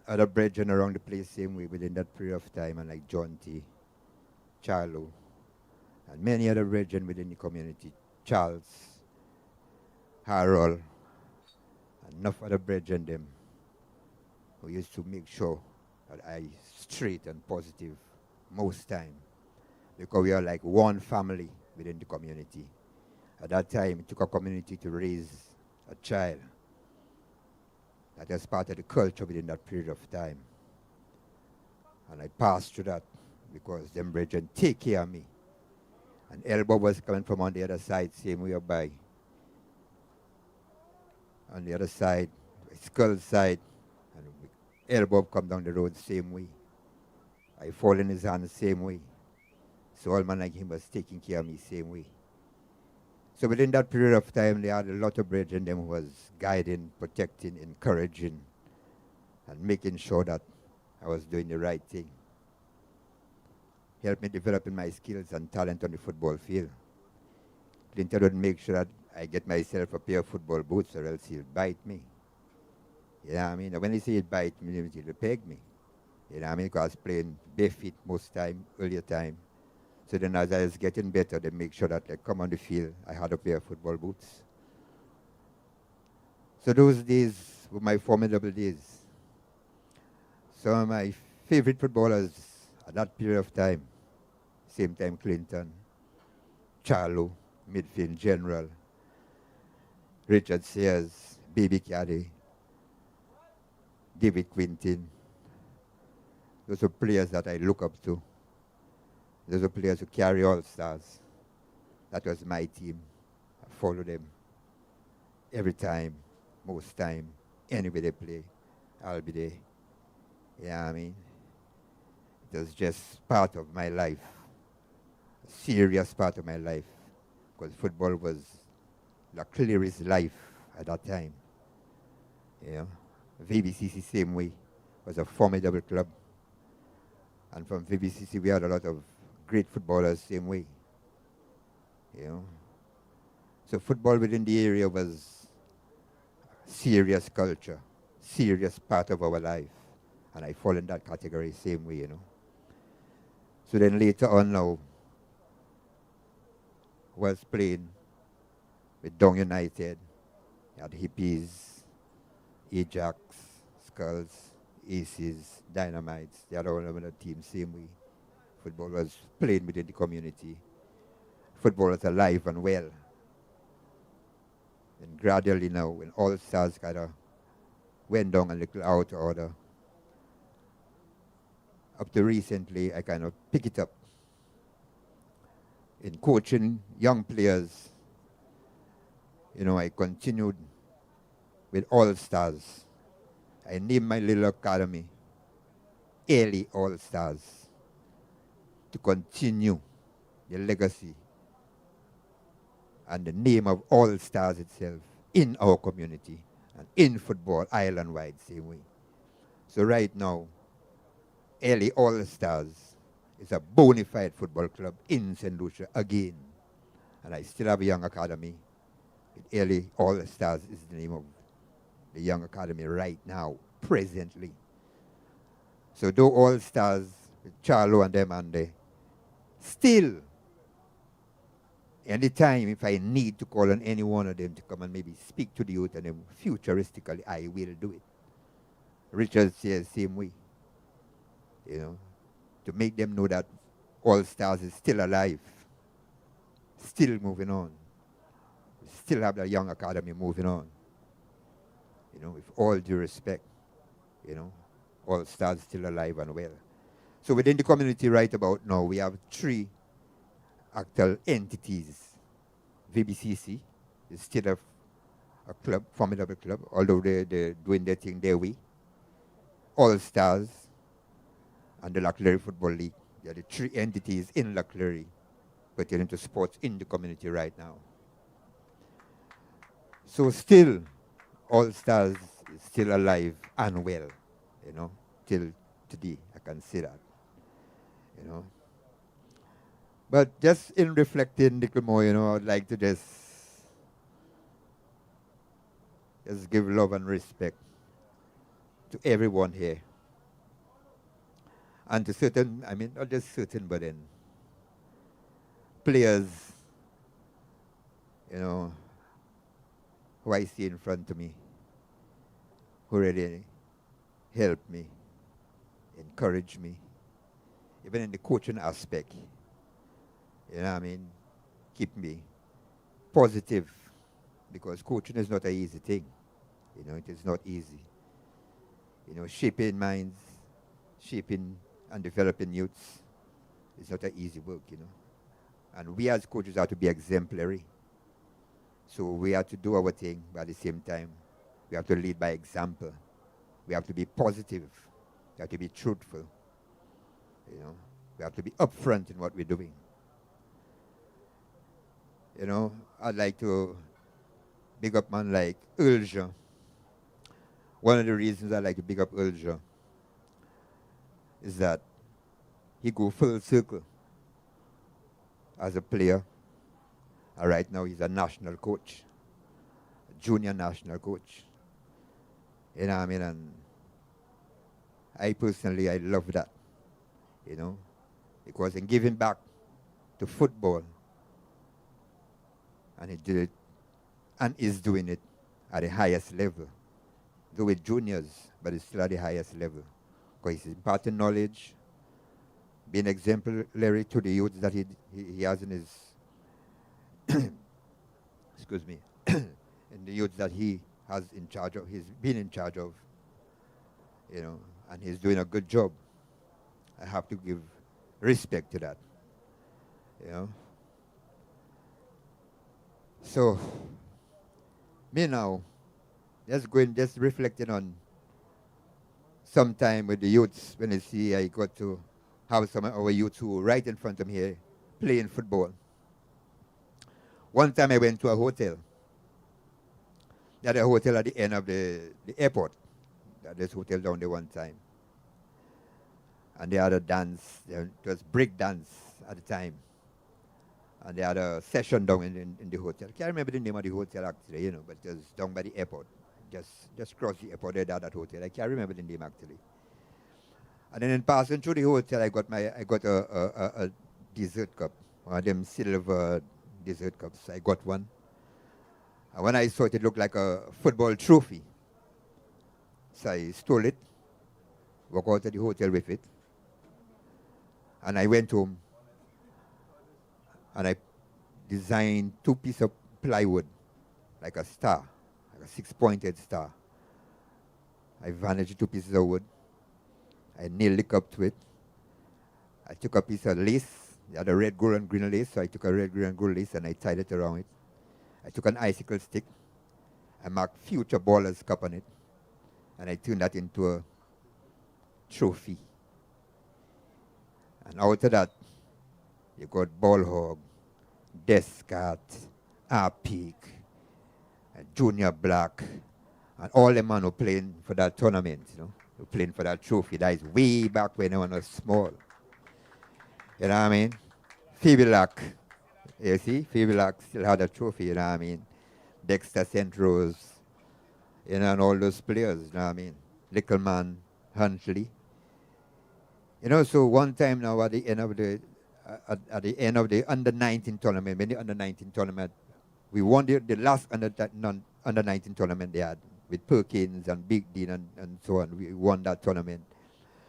Other brethren around the place same way within that period of time, and like John T, Charlo, and many other brethren within the community, Charles, Harold, and enough other brethren them who used to make sure that I straight and positive most time. Because we are like one family within the community. At that time, it took a community to raise a child. That was part of the culture within that period of time. And I passed through that because them brethren take care of me. And Elbow was coming from on the other side, same way by. On the other side, Skull side, and Elbow come down the road same way. I fall in his hand the same way. So all man like him was taking care of me same way. So within that period of time, they had a lot of brethren them who was guiding, protecting, encouraging, and making sure that I was doing the right thing. Helped me developing my skills and talent on the football field. Clinton would make sure that I get myself a pair of football boots or else he'll bite me. You know what I mean? When he say he'll bite me, he'll peg me. You know what I mean? Because I was playing barefoot most time, earlier time. So then as I was getting better, they make sure that I come on the field, I had a pair of football boots. So those days were my formidable days. Some of my favorite footballers at that period of time, same time Clinton, Charlo, midfield general, Richard Sears, Baby Caddy, David Quintin. Those are players that I look up to. Those are players who carry all stars. That was my team. I follow them every time, most time, anywhere they play, I'll be there. You know what I mean? It was just part of my life, a serious part of my life, because football was Clery's life at that time. You know, VBCC same way, was a formidable club. And from VBCC we had a lot of great footballers same way. You know. So football within the area was serious culture, serious part of our life. And I fall in that category same way, you know. So then later on now, was playing with Dong United, had Hippies, Ajax, Skulls, Aces, Dynamites, they had all of the teams same way. Football was playing within the community. Football was alive and well. And gradually now, when all stars kind of went down a little out of order, up to recently, I kind of pick it up. In coaching young players, you know, I continued with All Stars. I named my little academy Early All Stars to continue the legacy and the name of All Stars itself in our community and in football island-wide same way. So right now, Early All Stars is a bona fide football club in St. Lucia again. And I still have a young academy. Early All Stars is the name of the young academy right now, presently. So though All Stars, with Charlo and them and they, still, anytime if I need to call on any one of them to come and maybe speak to the youth and them futuristically, I will do it. Richard says same way. You know, to make them know that All Stars is still alive, still moving on. We still have the young academy moving on. You know, with all due respect, you know, All Stars still alive and well. So within the community right about now, we have 3 actual entities. VBCC is still a club, formidable club, although they're doing their thing their way. All Stars and the Clery Football League. They are the 3 entities in Clery pertaining to sports in the community right now. So still, All Stars is still alive and well, you know, till today, I can say that, you know. But just in reflecting a little more, you know, I'd like to just give love and respect to everyone here. And to certain, I mean, not just certain, but then players, you know, who I see in front of me, who really helped me, encouraged me, even in the coaching aspect. You know what I mean? Keep me positive, because coaching is not an easy thing. You know, it is not easy. You know, shaping minds, shaping and developing youths is not an easy work, you know. And we as coaches have to be exemplary. So we have to do our thing, but at the same time, we have to lead by example. We have to be positive. We have to be truthful. You know, we have to be upfront in what we're doing. You know, I'd like to big up man like Earl Jean. One of the reasons I like to big up Earl Jean is that he go full circle as a player. And right now he's a national coach, a junior national coach. You know what I mean? And I personally, I love that, you know, because in giving back to football, and he did it, and is doing it at the highest level. Do with juniors, but it's still at the highest level. Because he's imparting knowledge, being exemplary to the youth that he has in his, excuse me, in the youth that he has in charge of, he's been in charge of, you know, and he's doing a good job. I have to give respect to that, you know. So, me now, just reflecting on some time with the youths when I see I got to have some of our youths who were right in front of me here playing football. One time I went to a hotel. They had a hotel at the end of the airport. They had this hotel down there one time. And they had a dance. It was break dance at the time. And they had a session down in the hotel. I can't remember the name of the hotel actually, you know, but it was down by the airport. Just cross the airport, they had that hotel. I can't remember the name actually. And then in passing through the hotel, I got a dessert cup, one of them silver dessert cups. I got one. And when I saw it, it looked like a football trophy. So I stole it, walked out of the hotel with it, and I went home. And I designed 2 pieces of plywood, like a star, like a 6-pointed star. I varnished 2 pieces of wood. I nailed it up to it. I took a piece of lace. They had a red, gold, and green lace, so I took a red, green, and gold lace and I tied it around it. I took an icicle stick. I marked Future Ballers Cup on it. And I turned that into a trophy. And out of that, you got Ball Hog, Descat, R-Peak, and Junior Black, and all the men who playing for that tournament, you know, who playing for that trophy. That is way back when I was small. You know what I mean? Phoebe Lack, you see? Phoebe Lack still had a trophy, you know what I mean? Dexter St. Rose, you know, and all those players, you know what I mean? Little Man, Huntley. You know, so one time now at the end of the under-19 tournament, when the under-19 tournament, we won the last under-19 tournament they had with Perkins and Big Dean and so on. We won that tournament.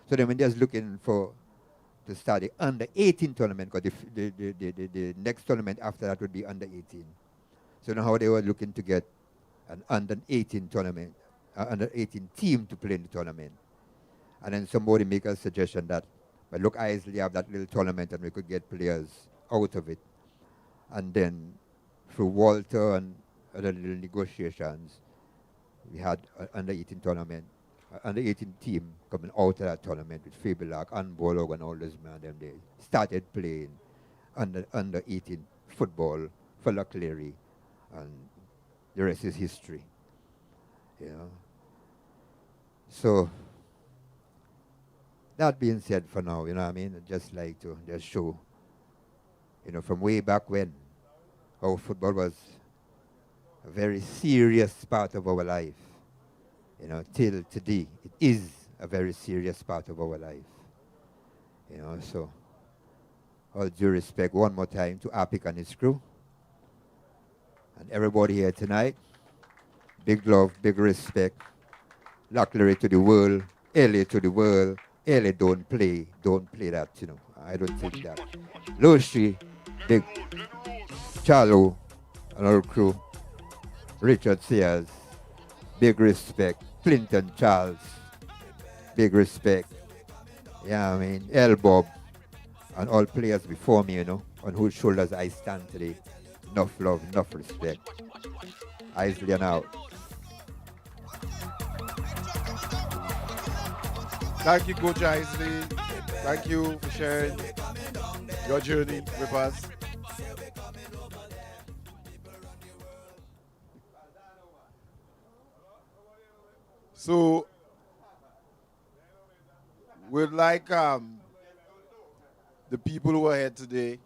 So then when they're looking to start the under-18 tournament, because the next tournament after that would be under-18. So now how they were looking to get an under-18 tournament, under-18 team to play in the tournament. And then somebody make a suggestion that, but look, Isley have that little tournament and we could get players out of it. And then through Walter and other little negotiations, we had an under-18 tournament, under-18 team coming out of that tournament with Faberlock and Bolog and all those men. Them they started playing under-18 football for Clery, and the rest is history. You know. So that being said for now, you know what I mean? I'd just like to just show, you know, from way back when, how football was a very serious part of our life. You know, till today, it is a very serious part of our life. You know, so all due respect one more time to Apik and his crew, and everybody here tonight. Big love, big respect. Clery to the world, LA to the world. LA don't play that, you know. I don't think that. Low Street, big Charlo, and our crew. Richard Sears, big respect. Clinton Charles, big respect. Yeah, I mean, El Bob, and all players before me, you know, on whose shoulders I stand today. Enough love, enough respect. Isley and out. Thank you, Coach Isley. Thank you for sharing your journey with us. So, we'd like the people who are here today,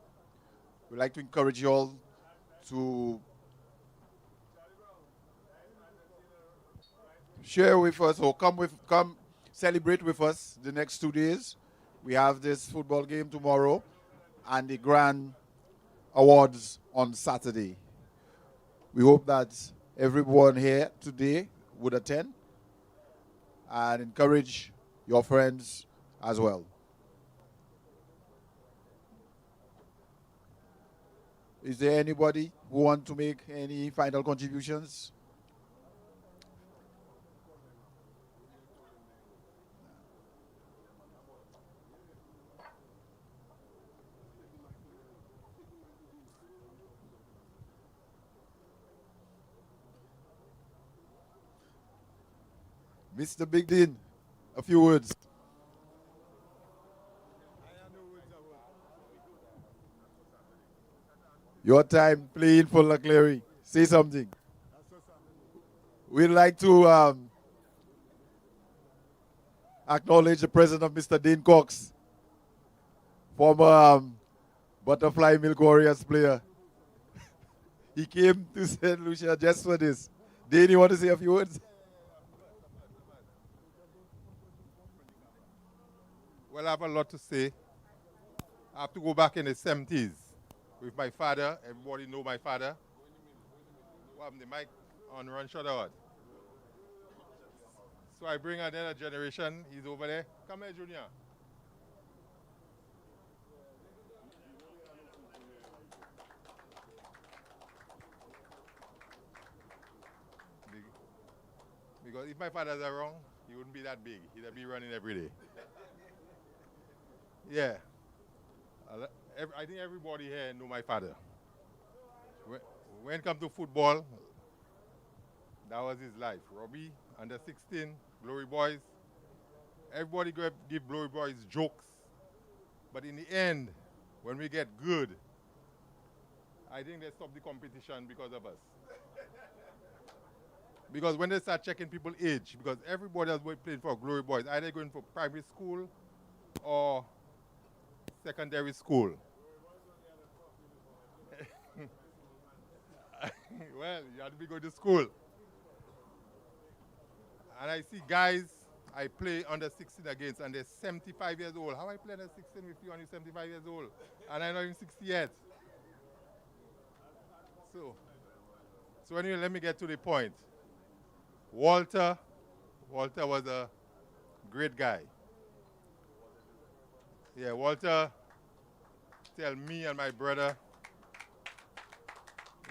we'd like to encourage you all to share with us or come celebrate with us the next 2 days. We have this football game tomorrow and the grand awards on Saturday. We hope that everyone here today would attend and encourage your friends as well. Is there anybody who want to make any final contributions? Mr. Big Dean, a few words. Your time playing for Clery. Say something. We'd like to acknowledge the presence of Mr. Dean Cox, former Butterfly Milk Warriors player. He came to St. Lucia just for this. Dean, you want to say a few words? Well, I have a lot to say. I have to go back in the 70s with my father. Everybody know my father. Well, the mic on Run Shot Out. So I bring another generation. He's over there. Come here, Junior. Because if my father's around, he wouldn't be that big. He'd be running every day. Yeah. I think everybody here know my father. When it comes to football, that was his life. Robbie, under 16, Glory Boys. Everybody give Glory Boys jokes. But in the end, when we get good, I think they stop the competition because of us. Because when they start checking people's age, because everybody else playing for Glory Boys, either going for primary school or secondary school. Well, you have to be going to school. And I see guys I play under 16 against, and they're 75 years old. How I play under 16 with you and you're 75 years old? And I'm not even 60 yet. So anyway, let me get to the point. Walter was a great guy. Yeah, Walter tell me and my brother,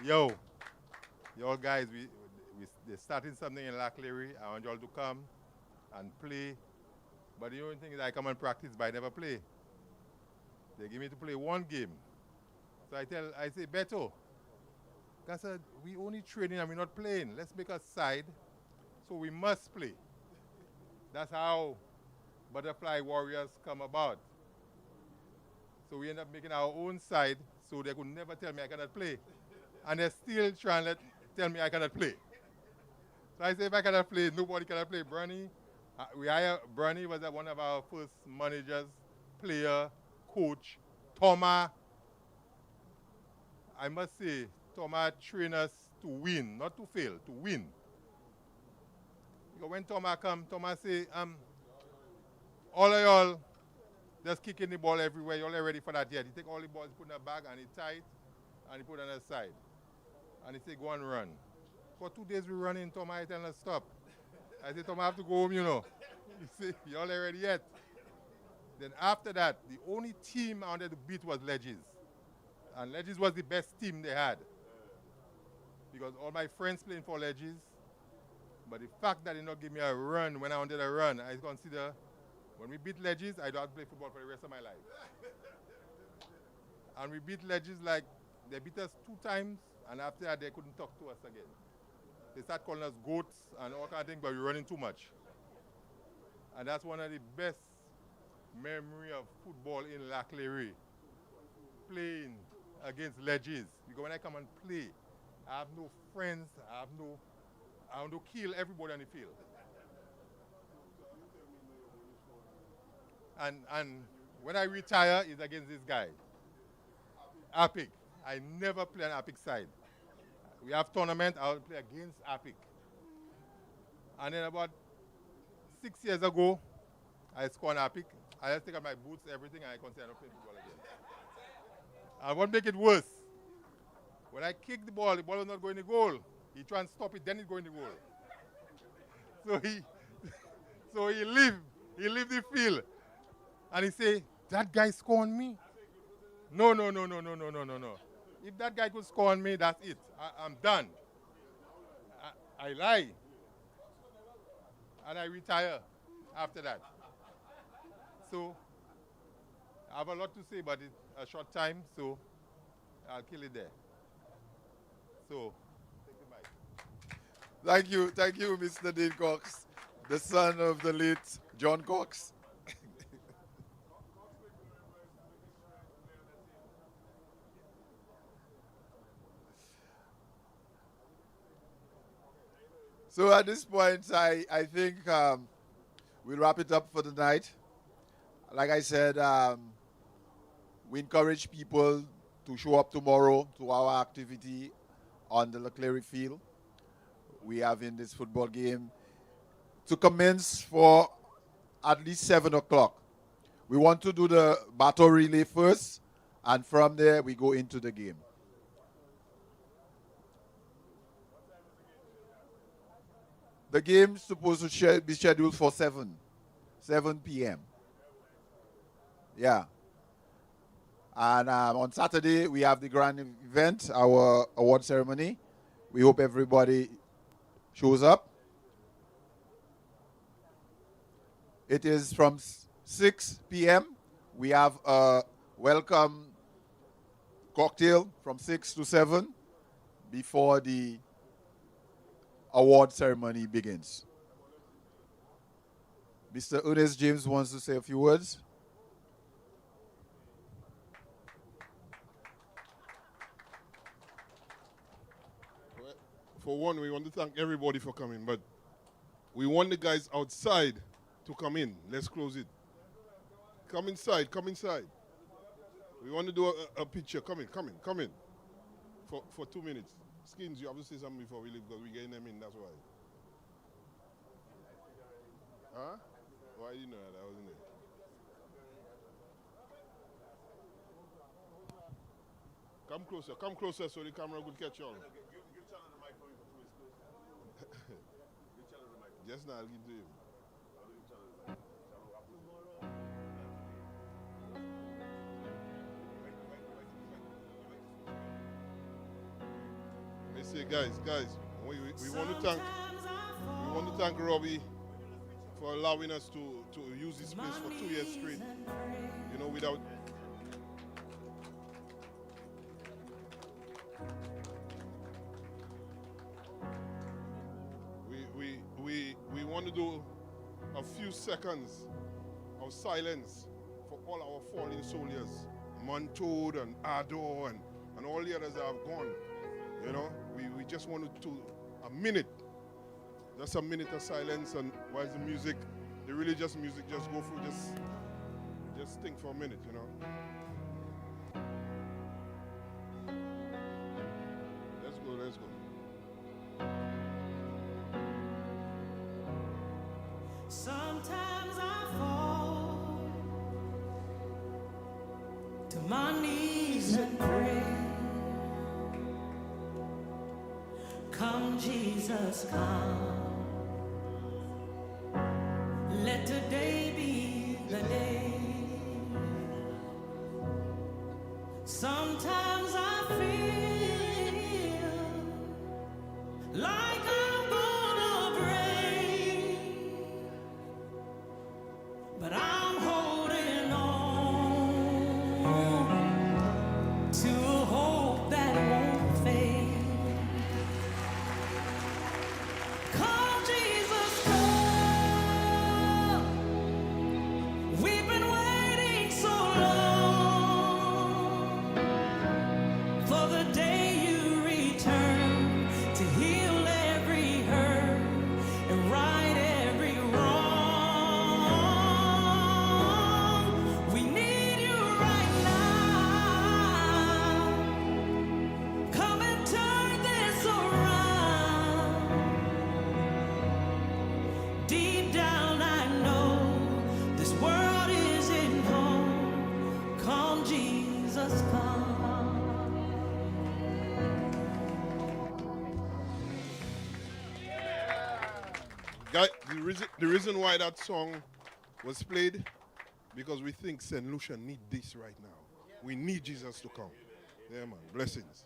yo, y'all guys, they're starting something in Clery. I want y'all to come and play. But the only thing is I come and practice, but I never play. They give me to play one game. So I say, Beto, I said, we only training and we're not playing. Let's make a side, so we must play. That's how Butterfly Warriors come about. So we end up making our own side, so they could never tell me I cannot play. And they're still trying to tell me I cannot play. So I say, if I cannot play, nobody cannot play. Bernie was one of our first managers, player, coach. Thomas, I must say, Thomas trained us to win, not to fail, to win. Because when Thomas come, Thomas say, all of y'all just kicking the ball everywhere. Y'all are ready for that yet. He take all the balls, put in a bag, and he tie it, and he put it on the side. And he say, go and run. For 2 days we run in, Tom, I tell her stop. I said, Tom, I have to go home, you know. You see, y'all ain't ready yet. Then after that, the only team I wanted to beat was Ledges. And Ledges was the best team they had. Because all my friends playing for Ledges. But the fact that they not give me a run when I wanted a run, I consider when we beat Ledges, I don't have to play football for the rest of my life. And we beat Ledges like they beat us 2 times, and after that they couldn't talk to us again. They start calling us goats and all kind of things, but we're running too much. And that's one of the best memory of football in Clery, playing against Ledges. Because when I come and play, I have no friends, I want to kill everybody on the field. And when I retire, it's against this guy, Apic. I never play on Apic side. We have tournament, I'll play against Apic. And then about 6 years ago, I scored Apic. I just take out my boots, everything, and I consider not playing football again. And what make it worse, when I kick the ball was not going to goal. He try and stop it, then it go in the goal. So he leave the field. And he say, that guy score on me? No. If that guy could score on me, that's it. I'm done. I lie. And I retire after that. So I have a lot to say, but it's a short time, so I'll kill it there. So, take the mic. Thank you, Mr. Dean Cox, the son of the late John Cox. So at this point, I think we'll wrap it up for the night. Like I said, we encourage people to show up tomorrow to our activity on the Clery field. We have in this football game to commence for at least 7 o'clock. We want to do the battle relay first, and from there we go into the game. The game's supposed to be scheduled for 7 p.m. Yeah. And on Saturday, we have the grand event, our award ceremony. We hope everybody shows up. It is from 6 p.m. We have a welcome cocktail from 6 to 7 before the award ceremony begins. Mr. Ernest James wants to say a few words. For one, we want to thank everybody for coming, but we want the guys outside to come in. Let's close it. Come inside, come inside. We want to do a picture. Come in. For 2 minutes. Skins, you have to say something before we leave because we're getting them in, that's why. Huh? Why didn't you know that? I wasn't there. Come closer so the camera could catch y'all. Just now, I'll give to him. They say, guys, we want to thank Robbie for allowing us to use this place for 2 years straight. You know, without. We want to do a few seconds of silence for all our fallen soldiers, Montoud and Ado and all the others that have gone. You know, we just wanted to, a minute, just a minute of silence, and while the music, the religious music just go through, just think for a minute, you know. Let's go. Sometimes I fall to my knees and pray, Come, Jesus, come. Let today be the day. Sometimes I feel like I'm gonna break, but I'm holding on to a hope that won't fade. Come, Jesus, come. We've been waiting so long for the day you return to heal every hurt and right every wrong. We need you right now. Come and turn this around. Deep down I know this world isn't home. Come, Jesus, come. Guy, the reason why that song was played, because we think St. Lucia need this right now. We need Jesus to come. Yeah, man. Blessings.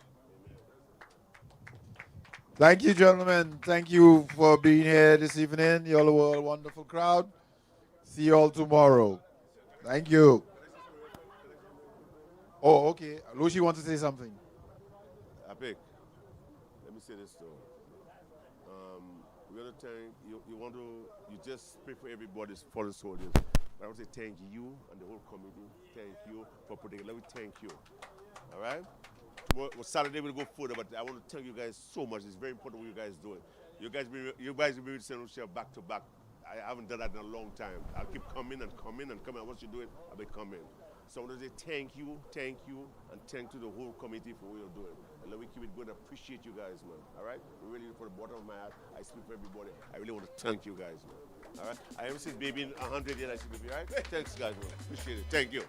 Thank you, gentlemen. Thank you for being here this evening. You all were a wonderful crowd. See you all tomorrow. Thank you. Oh, okay. Lucy wants to say something. Epic. Let me say this though. We're gonna thank you. You just pray for everybody's fallen soldiers. I want to say thank you and the whole committee. Thank you for putting it. Let me thank you. All right. Well, Saturday we'll go further, but I want to thank you guys so much. It's very important what you guys doing. You guys will be with St. Lucia back to back. I haven't done that in a long time. I'll keep coming and coming and coming. And once you do it, I'll be coming. So I want to say thank you, and thank to the whole committee for what you're doing. And let me keep it good. I appreciate you guys, man. All right? Really, from the bottom of my heart, I speak for everybody. I really want to thank you guys, man. All right? I haven't seen baby in 100 years. I see baby, all right? Thanks, guys, man. Appreciate it. Thank you.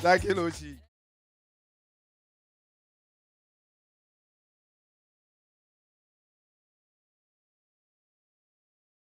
Thank you, Lucy.